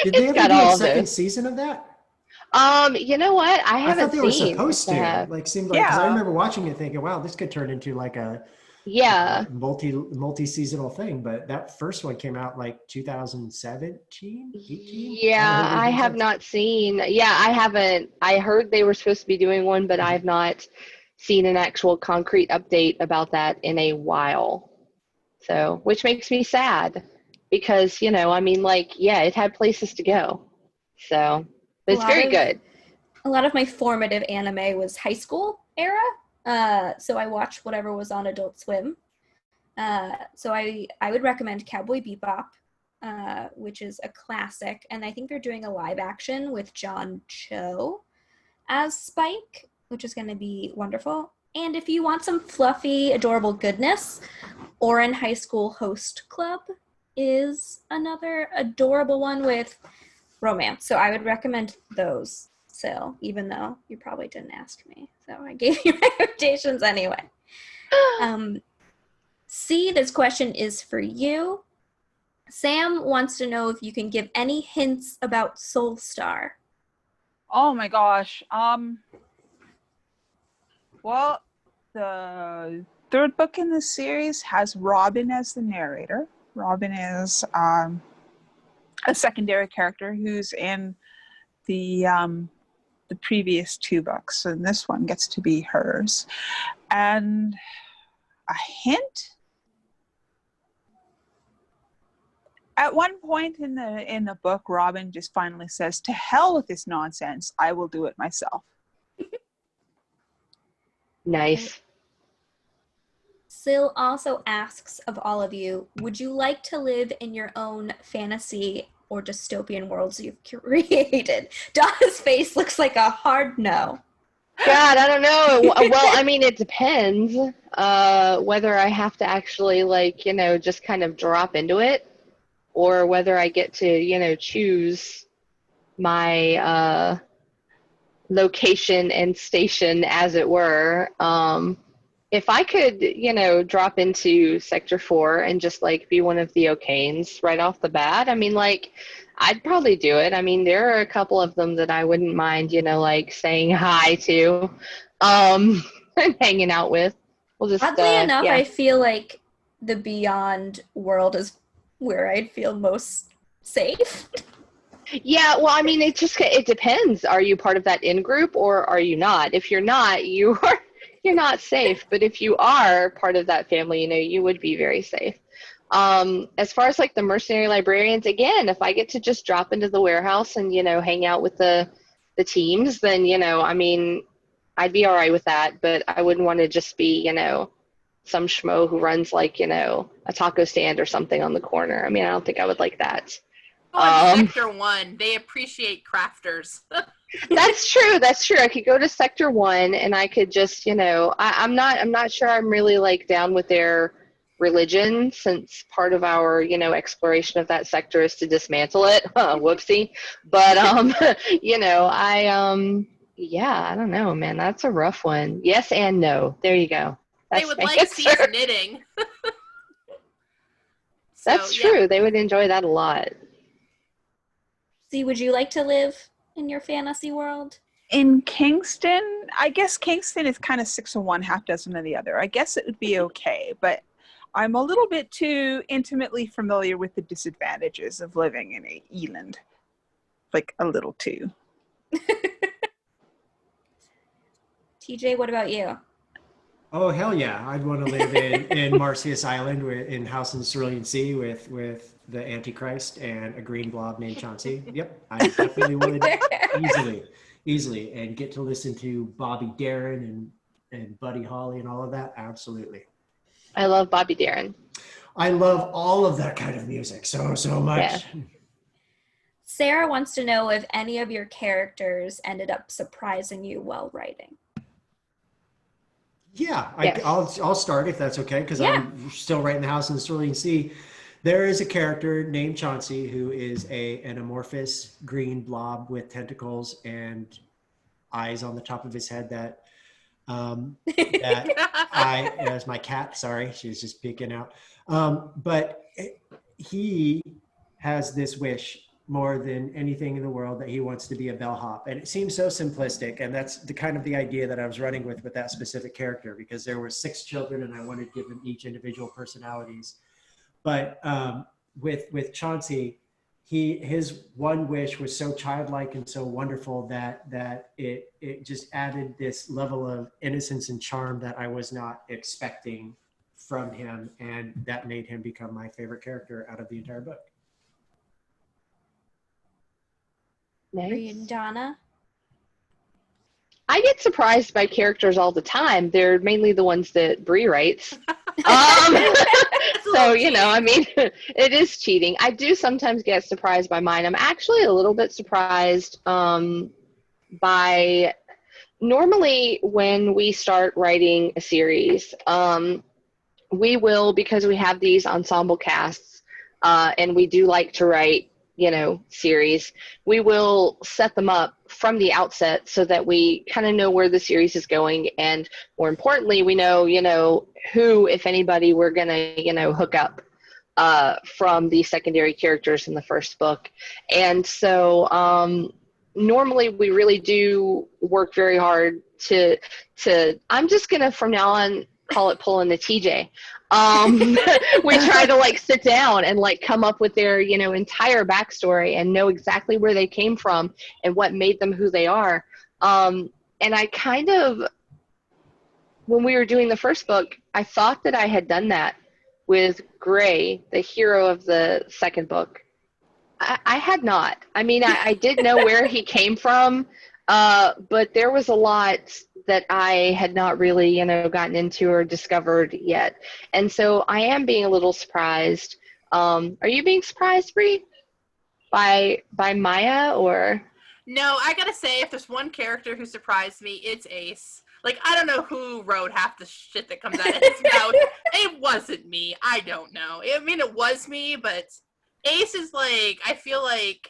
Did they ever do a second season of that? You know what? I haven't thought they were seen. supposed to. Like, seemed like, because I remember watching it thinking, wow, this could turn into like a multi-seasonal thing. But that first one came out like 2017, 18? Yeah, I have not seen. Yeah, I haven't. I heard they were supposed to be doing one, but I've not seen an actual concrete update about that in a while. So, which makes me sad because, you know, I mean, like, yeah, it had places to go. So, but it's very good. A lot of my formative anime was high school era. So I watched whatever was on Adult Swim. So I would recommend Cowboy Bebop, which is a classic. And I think they're doing a live action with John Cho as Spike, which is going to be wonderful. And if you want some fluffy, adorable goodness, Orin High School Host Club is another adorable one with romance. So I would recommend those, Sil, even though you probably didn't ask me. So I gave you recommendations anyway. C, this question is for you. Sam wants to know if you can give any hints about Soulstar. Oh my gosh. Well, the third book in the series has Robin as the narrator. Robin is a secondary character who's in the previous two books, and this one gets to be hers. And a hint: at one point in the book, Robin just finally says, "To hell with this nonsense! I will do it myself." Nice. Sil also asks of all of you, would you like to live in your own fantasy or dystopian worlds you've created? Donna's face looks like a hard no. God, I don't know. Well, I mean, it depends whether I have to actually, like, you know, just kind of drop into it, or whether I get to, you know, choose my location and station, as it were. If I could, you know, drop into Sector 4 and just, like, be one of the O'Kanes right off the bat, I mean, like, I'd probably do it. I mean, there are a couple of them that I wouldn't mind, you know, like, saying hi to and hanging out with. We'll just, oddly enough, I feel like the Beyond world is where I'd feel most safe. Yeah, well, I mean, it depends. Are you part of that in-group or are you not? If you're not, you're not safe. But if you are part of that family, you know, you would be very safe. As far as, like, the mercenary librarians, again, if I get to just drop into the warehouse and, you know, hang out with the teams, then, you know, I mean, I'd be all right with that. But I wouldn't want to just be, you know, some schmo who runs, like, you know, a taco stand or something on the corner. I mean, I don't think I would like that. On Sector 1, they appreciate crafters. That's true. That's true. I could go to Sector 1 and I could just, I'm not sure I'm really like down with their religion, since part of our, exploration of that sector is to dismantle it. Whoopsie. But yeah, I don't know, man. That's a rough one. Yes and no. There you go. That's they would my like answer. C's knitting. That's true. Yeah. They would enjoy that a lot. C, would you like to live in your fantasy world? In Kingston, I guess Kingston is kind of 6 of one, half dozen of the other. I guess it would be okay, but I'm a little bit too intimately familiar with the disadvantages of living in Eland. Like, a little too. TJ, what about you? Oh, hell yeah. I'd want to live in Marcius Island in House in the Cerulean Sea with the Antichrist and a green blob named Chauncey. Yep, I definitely would easily. And get to listen to Bobby Darin and Buddy Holly and all of that. Absolutely. I love Bobby Darin. I love all of that kind of music so much. Yeah. Sarah wants to know if any of your characters ended up surprising you while writing. Yeah, Yes. I'll start if that's okay, because I'm still writing the House in the Cerulean Sea. There is a character named Chauncey who is an amorphous green blob with tentacles and eyes on the top of his head that as my cat, sorry, she's just peeking out. But he has this wish more than anything in the world that he wants to be a bellhop. And it seems so simplistic. And that's the kind of the idea that I was running with that specific character, because there were 6 children and I wanted to give them each individual personalities. But with Chauncey, his one wish was so childlike and so wonderful that it just added this level of innocence and charm that I was not expecting from him. And that made him become my favorite character out of the entire book. Nice. Donna? I get surprised by characters all the time. They're mainly the ones that Bree writes. So, it is cheating. I do sometimes get surprised by mine. I'm actually a little bit surprised by, normally when we start writing a series, we will, because we have these ensemble casts, and we do like to write, series, we will set them up from the outset so that we kind of know where the series is going. And more importantly, we know, who, if anybody, we're going to, hook up from the secondary characters in the first book. And so normally we really do work very hard to I'm just going to, from now on, call it pulling the TJ. We try to sit down and come up with their entire backstory and know exactly where they came from and what made them who they are. And I kind of, when we were doing the first book, I thought that I had done that with Gray, the hero of the second book. I had not. I mean, I did know where he came from, but there was a lot that I had not really, gotten into or discovered yet. And so I am being a little surprised. Are you being surprised, Bree? By Maya, or? No, I gotta say, if there's one character who surprised me, it's Ace. I don't know who wrote half the shit that comes out of his mouth. It wasn't me. I don't know. I mean, it was me, but Ace is I feel like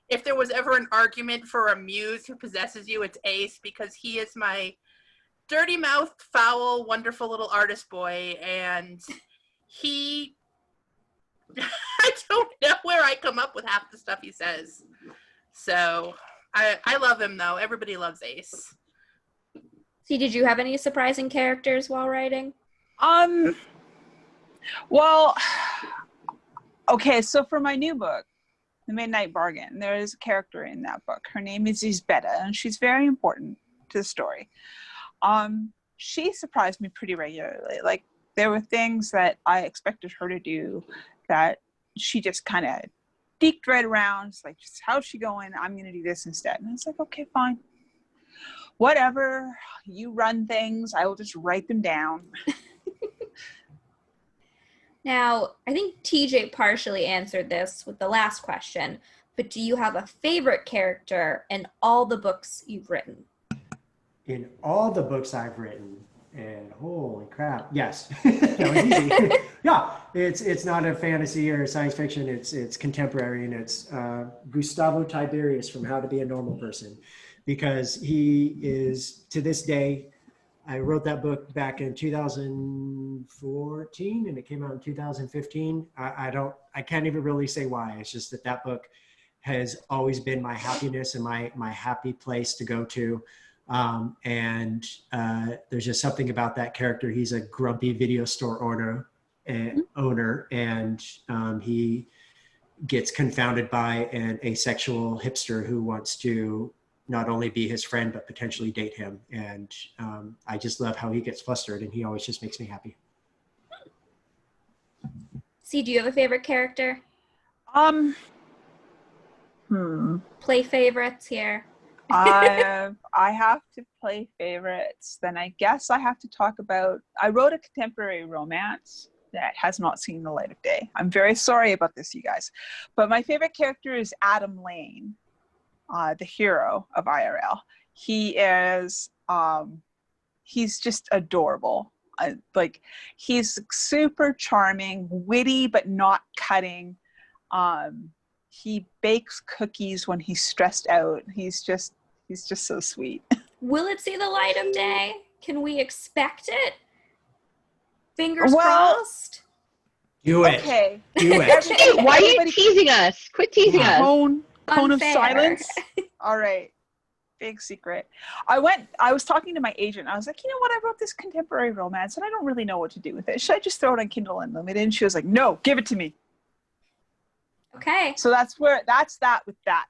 if there was ever an argument for a muse who possesses you, it's Ace, because he is my dirty-mouthed, foul, wonderful little artist boy, and he... I don't know where I come up with half the stuff he says. So, I love him, though. Everybody loves Ace. See, did you have any surprising characters while writing? Well, okay, so for my new book, The Midnight Bargain, there is a character in that book. Her name is Isbetta, and she's very important to the story. She surprised me pretty regularly. There were things that I expected her to do that she just kind of deked right around. It's just, how's she going? I'm going to do this instead. And it's okay, fine. Whatever, you run things, I will just write them down. Now, I think TJ partially answered this with the last question, but do you have a favorite character in all the books you've written? In all the books I've written, and holy crap, yes, that was easy. Yeah, it's not a fantasy or science fiction. It's contemporary, and it's Gustavo Tiberius from How to Be a Normal Person, because he is, to this day, I wrote that book back in 2014 and it came out in 2015. I can't even really say why. It's just that book has always been my happiness and my happy place to go to. There's just something about that character. He's a grumpy video store owner, and he gets confounded by an asexual hipster who wants to not only be his friend, but potentially date him. And I just love how he gets flustered, and he always just makes me happy. See, do you have a favorite character? Play favorites here. I have to play favorites. Then I guess I have to talk about, I wrote a contemporary romance that has not seen the light of day. I'm very sorry about this, you guys. But my favorite character is Adam Lane, the hero of IRL. He is, he's just adorable. He's super charming, witty, but not cutting. He bakes cookies when he's stressed out. He's just so sweet. Will it see the light of day? Can we expect it? Fingers crossed. Do it. Okay. Do it. Why are you teasing us? Quit teasing us. Cone of silence. All right. Big secret. I was talking to my agent. I was like, you know what? I wrote this contemporary romance and I don't really know what to do with it. Should I just throw it on Kindle Unlimited? And she was like, no, give it to me. Okay. So that's that with that.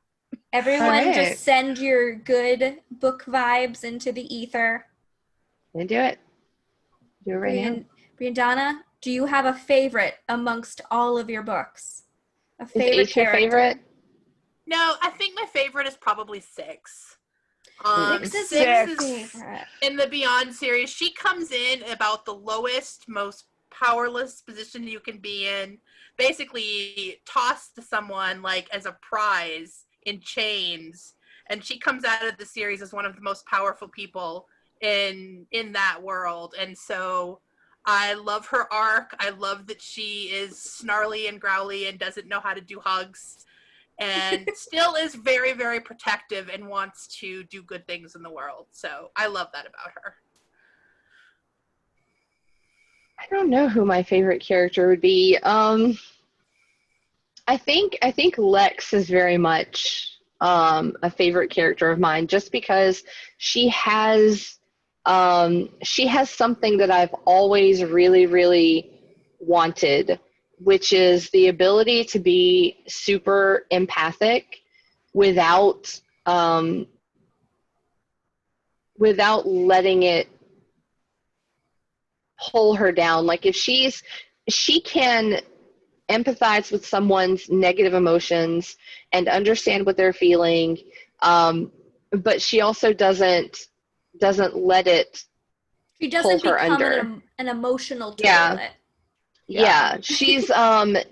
Everyone just send your good book vibes into the ether. And do it. Do it right now. Briandana, do you have a favorite amongst all of your books? A favorite Is H your favorite? No, I think my favorite is probably Six. Six is in the Beyond series. She comes in about the lowest, most powerless position you can be in, basically tossed to someone like as a prize in chains, and she comes out of the series as one of the most powerful people in that world. And so I love her arc. I love that she is snarly and growly and doesn't know how to do hugs, and still is very, very protective and wants to do good things in the world. So I love that about her. I don't know who my favorite character would be. I think Lex is very much a favorite character of mine, just because she has something that I've always really, really wanted, which is the ability to be super empathic without letting it pull her down. Like if she can empathize with someone's negative emotions and understand what they're feeling, but she also doesn't let it she doesn't pull her become under. an emotional toilet. Yeah, she's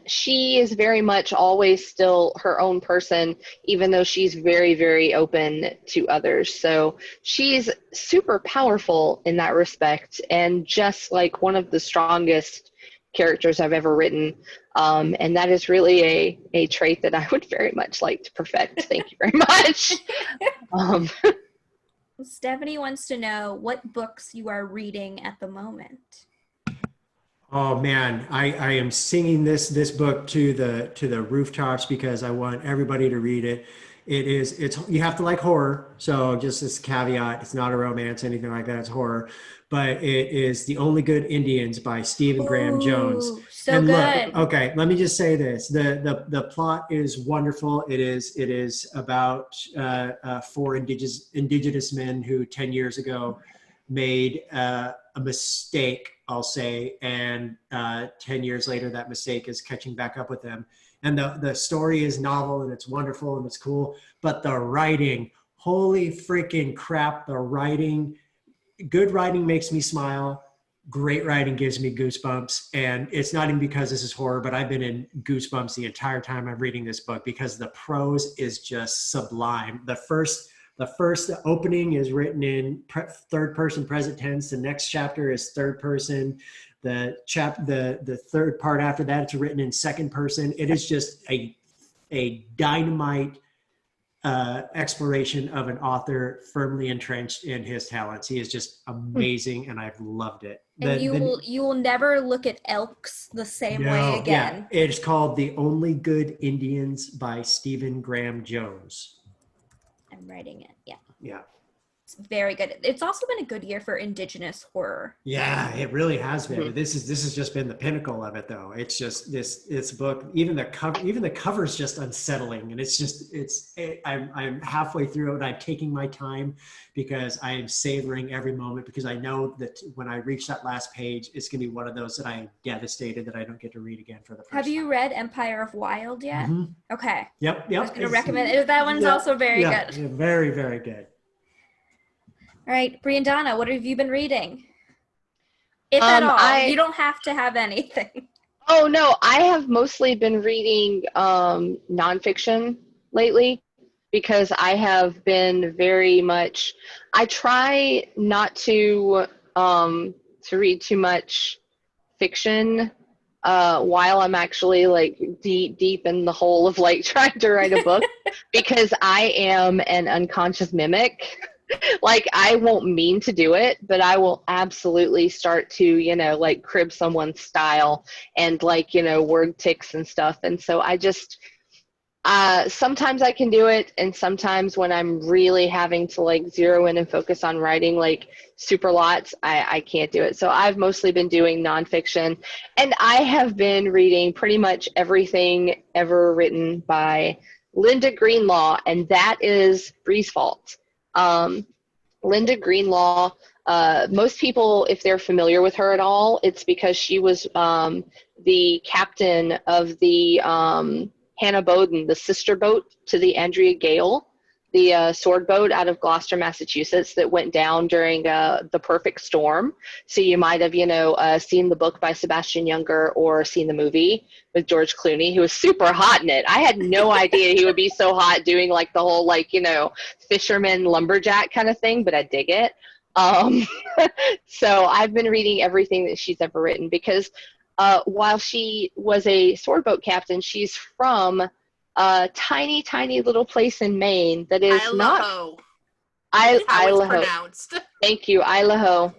she is very much always still her own person, even though she's very, very open to others. So she's super powerful in that respect, and just like one of the strongest characters I've ever written. And that is really a trait that I would very much like to perfect. Thank you very much. Stephanie wants to know what books you are reading at the moment. Oh man, I am singing this book to the rooftops because I want everybody to read it. It's you have to like horror, so just this caveat, it's not a romance, anything like that, it's horror. But it is The Only Good Indians by Stephen Graham Jones. So and good. Look, okay, let me just say this. The plot is wonderful. It is about four indigenous men who 10 years ago made a mistake, I'll say, and 10 years later that mistake is catching back up with them. And the story is novel and it's wonderful and it's cool, but the writing, holy freaking crap, the writing, good writing makes me smile. Great writing gives me goosebumps. And it's not even because this is horror, but I've been in goosebumps the entire time I'm reading this book because the prose is just sublime. The first opening is written in third person present tense. The next chapter is third person. The third part after that, it's written in second person. It is just a dynamite exploration of an author firmly entrenched in his talents. He is just amazing, and I've loved it. And you will never look at Elks the same way again. Yeah, it's called The Only Good Indians by Stephen Graham Jones. I'm writing it. Yeah. Yeah. It's very good. It's also been a good year for Indigenous horror. Yeah, it really has been. Mm-hmm. This has just been the pinnacle of it, though. It's just this book. Even the cover is just unsettling, and I'm halfway through it, and I'm taking my time because I am savoring every moment because I know that when I reach that last page, it's going to be one of those that I am devastated that I don't get to read again for the first time. Have you read Empire of Wild yet? Mm-hmm. Okay. Yep. I was going to recommend it. That one's also very good. Yeah, very, very good. All right, Briandana, what have you been reading? If at all. You don't have to have anything. Oh, no. I have mostly been reading nonfiction lately because I have been very much... I try not to read too much fiction while I'm actually like deep in the hole of like trying to write a book because I am an unconscious mimic. Like, I won't mean to do it, but I will absolutely start to, like crib someone's style and like, word ticks and stuff. And so I just, sometimes I can do it. And sometimes when I'm really having to like zero in and focus on writing like super lots, I can't do it. So I've mostly been doing nonfiction, and I have been reading pretty much everything ever written by Linda Greenlaw, and that is Bree's fault. Linda Greenlaw, most people, if they're familiar with her at all, it's because she was the captain of the Hannah Bowden, the sister boat to the Andrea Gale, the sword boat out of Gloucester, Massachusetts that went down during the perfect storm. So you might have, seen the book by Sebastian Junger or seen the movie with George Clooney, who was super hot in it. I had no idea he would be so hot doing like the whole fisherman lumberjack kind of thing, but I dig it. So I've been reading everything that she's ever written because while she was a sword boat captain, she's from a tiny, tiny little place in Maine that is Idaho. Idaho. Pronounced. Thank you, Idaho.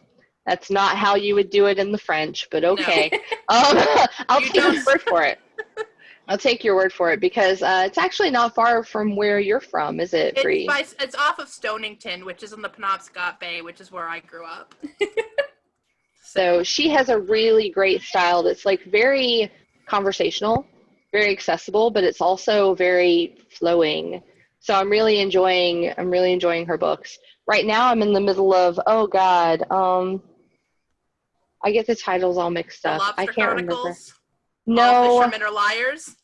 That's not how you would do it in the French, but okay. No. I'll take your word for it. I'll take your word for it because it's actually not far from where you're from, is it, Bree? It's off of Stonington, which is in the Penobscot Bay, which is where I grew up. So she has a really great style that's like very conversational, very accessible, but it's also very flowing. So I'm really enjoying her books. Right now I'm in the middle of, oh God, I get the titles all mixed up. I can't remember. No. All fishermen are liars?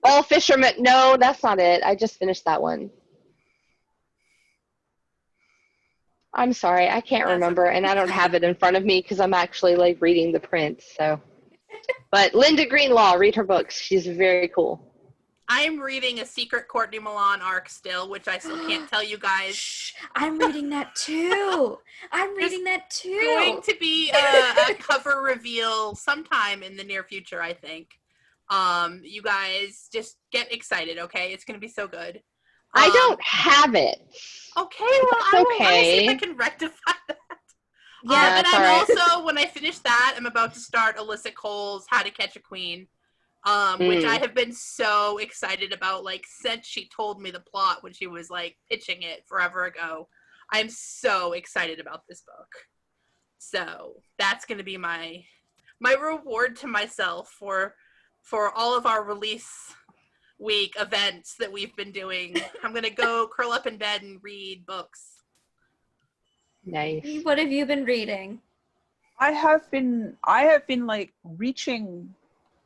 All fishermen, no, that's not it. I just finished that one. I'm sorry, I can't remember, and I don't have it in front of me because I'm actually like reading the print, so. But Linda Greenlaw, read her books. She's very cool. I'm reading a Secret Courtney Milan arc still, which I still can't tell you guys. Shh, I'm reading that too. There's going to be a cover reveal sometime in the near future, I think. You guys just get excited, okay? It's going to be so good. I don't have it. Okay, well, I will see if I can rectify that. Yeah, and I'm also, when I finish that, I'm about to start Alyssa Cole's How to Catch a Queen, which I have been so excited about, like, since she told me the plot when she was, like, pitching it forever ago. I'm so excited about this book. So that's going to be my reward to myself for all of our release week events that we've been doing. I'm going to go curl up in bed and read books. Nice. What have you been reading? I have been like reaching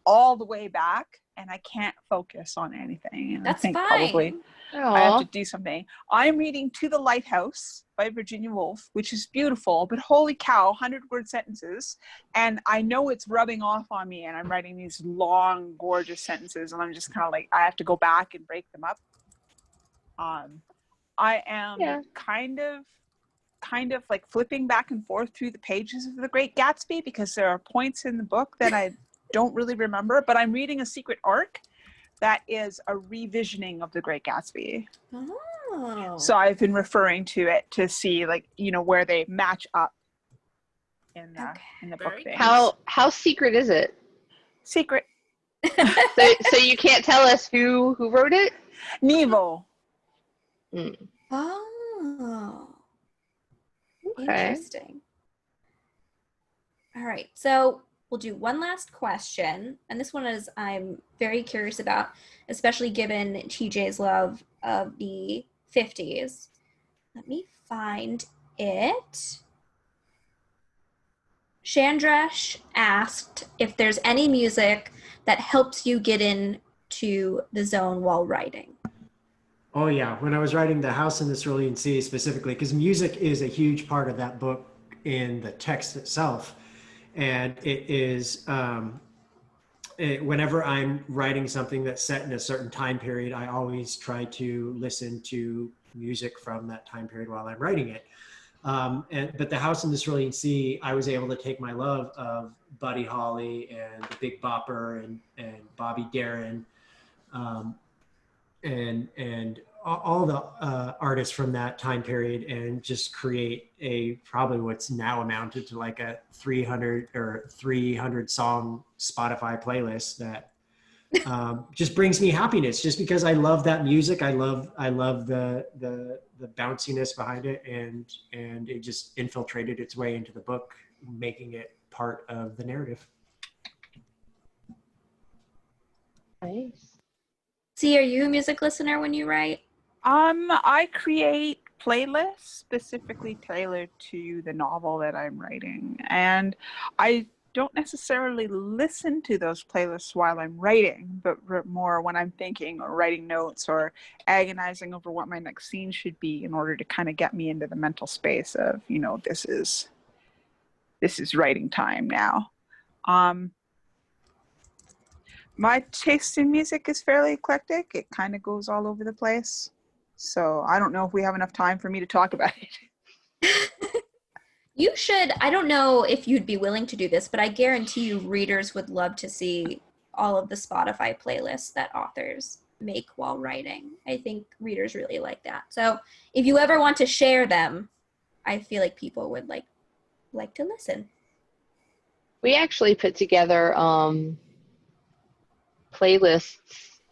all the way back, and I can't focus on anything. And That's I think fine. I have to Aw. do something. I'm reading To the Lighthouse by Virginia Woolf, which is beautiful, but holy cow, 100-word sentences. And I know it's rubbing off on me, and I'm writing these long, gorgeous sentences, and I'm just kind of like, I have to go back and break them up. I am Yeah. kind of like flipping back and forth through the pages of The Great Gatsby because there are points in the book that I don't really remember, but I'm reading a secret arc that is a revisioning of The Great Gatsby. Oh. So I've been referring to it to see, like, you know, where they match up in the book Very things. How secret is it? Secret. So you can't tell us who wrote it? Nevo. Mm. Oh. Okay. Interesting. All right. So we'll do one last question. And this one is I'm very curious about, especially given TJ's love of the 50s. Let me find it. Chandresh asked if there's any music that helps you get into the zone while writing. Oh yeah, when I was writing The House in the Cerulean Sea specifically, because music is a huge part of that book in the text itself, and it is whenever I'm writing something that's set in a certain time period, I always try to listen to music from that time period while I'm writing it. But The House in the Cerulean Sea, I was able to take my love of Buddy Holly and the Big Bopper and Bobby Darin, and all the artists from that time period, and just create a probably what's now amounted to like a 300 song Spotify playlist that just brings me happiness, just because I love that music. I love the bounciness behind it, and it just infiltrated its way into the book, making it part of the narrative. Nice. See, are you a music listener when you write? I create playlists specifically tailored to the novel that I'm writing, and I don't necessarily listen to those playlists while I'm writing, but more when I'm thinking or writing notes or agonizing over what my next scene should be, in order to kind of get me into the mental space of, you know, this is writing time now. My taste in music is fairly eclectic. It kind of goes all over the place. So I don't know if we have enough time for me to talk about it. You should. I don't know if you'd be willing to do this, but I guarantee you readers would love to see all of the Spotify playlists that authors make while writing. I think readers really like that. So if you ever want to share them, I feel like people would like to listen. We actually put together playlists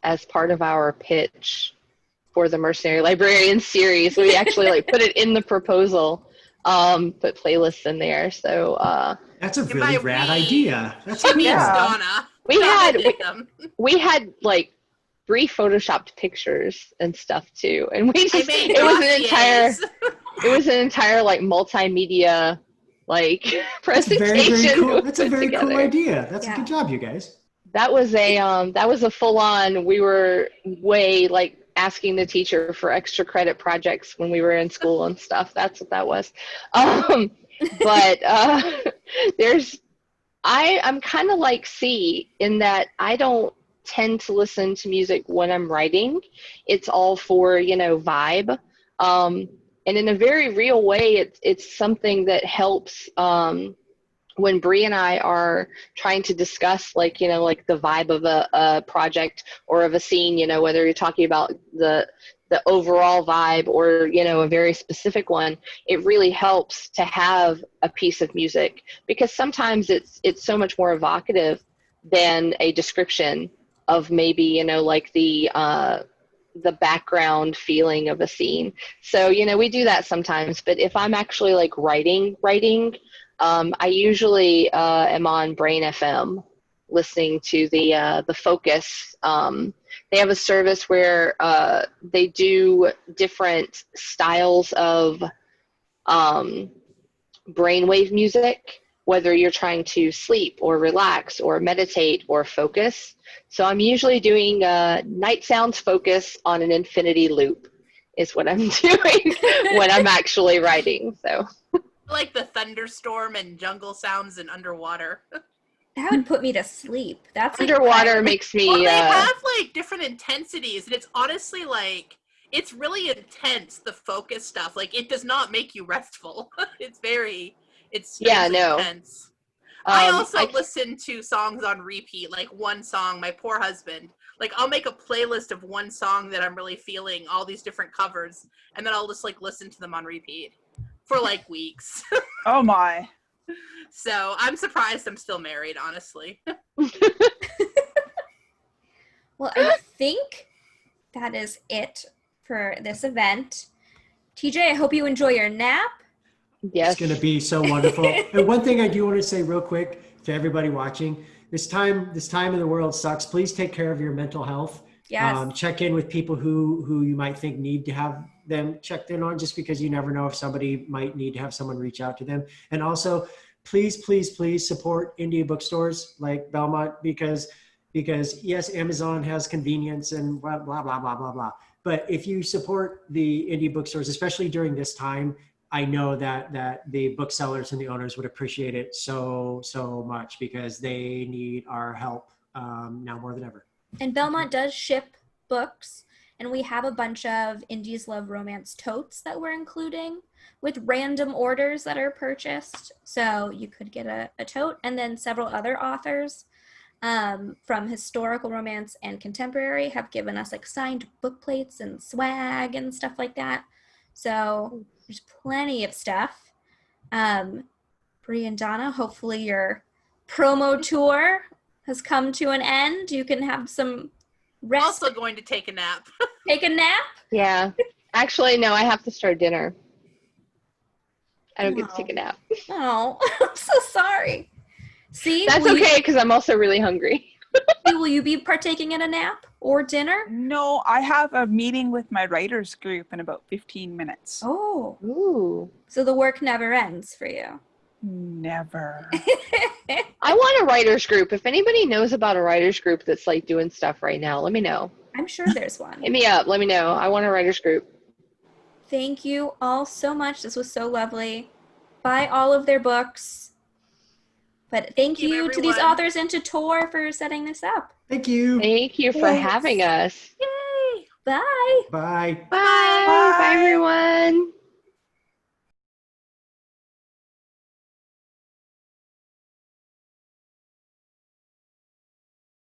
as part of our pitch for the Mercenary Librarian series. We actually like put it in the proposal, put playlists in there. So That's a really rad idea. That's She means Yeah. Donna. we had like 3 photoshopped pictures and stuff too, and we I just made it was an entire like multimedia like That's presentation. very cool. we That's a put very together. cool idea. That's Yeah. a good job, you guys. That was a full on. We were way like asking the teacher for extra credit projects when we were in school and stuff. That's what that was. But I'm kind of like C in that I don't tend to listen to music when I'm writing. It's all for, you know, vibe. And in a very real way, it's something that helps when Bree and I are trying to discuss, like, you know, like the vibe of a project or of a scene, you know, whether you're talking about the overall vibe or, you know, a very specific one, it really helps to have a piece of music, because sometimes it's so much more evocative than a description of maybe, you know, like the background feeling of a scene. So, you know, we do that sometimes, but if I'm actually like writing, I usually am on Brain FM listening to the Focus. They have a service where they do different styles of brainwave music, whether you're trying to sleep or relax or meditate or focus. So I'm usually doing night sounds focus on an infinity loop is what I'm doing when I'm actually writing. So Like the thunderstorm and jungle sounds and underwater. That would put me to sleep. That's like underwater makes me. Well, they have like different intensities, and it's honestly like it's really intense. The focus stuff, like it does not make you restful. It's strangely intense. I also listen to songs on repeat, like one song. My poor husband. Like I'll make a playlist of one song that I'm really feeling, all these different covers, and then I'll just like listen to them on repeat for like weeks. Oh my. So I'm surprised I'm still married, honestly. Well, I think that is it for this event. TJ, I hope you enjoy your nap. Yes. It's going to be so wonderful. And one thing I do want to say real quick to everybody watching, this time in the world sucks. Please take care of your mental health. Yes. Check in with people who you might think need to have them checked in on, just because you never know if somebody might need to have someone reach out to them. And also, please support indie bookstores like Belmont, because yes, Amazon has convenience and blah, blah, blah, blah, blah, blah. But if you support the indie bookstores, especially during this time, I know that the booksellers and the owners would appreciate it so much, because they need our help now more than ever. And Belmont does ship books, and we have a bunch of Indies Love Romance totes that we're including with random orders that are purchased. So you could get a tote, and then several other authors from historical romance and contemporary have given us like signed book plates and swag and stuff like that. So there's plenty of stuff. Bree and Donna, hopefully your promo tour has come to an end. You can have some rest. Also going to take a nap. Take a nap? Yeah. Actually, no, I have to start dinner. I don't get to take a nap. Oh, I'm so sorry. See? That's okay, because I'm also really hungry. Will you be partaking in a nap or dinner? No, I have a meeting with my writers group in about 15 minutes. Oh. Ooh. So the work never ends for you. Never. I want a writers group. If anybody knows about a writers group that's like doing stuff right now, let me know. I'm sure there's one. Hit me up. Let me know. I want a writers group. Thank you all so much. This was so lovely. Buy all of their books. But thank you to these authors and to Tor for setting this up. Thank you. Thank you for having us. Yay! Bye. Bye. Bye. Bye, everyone.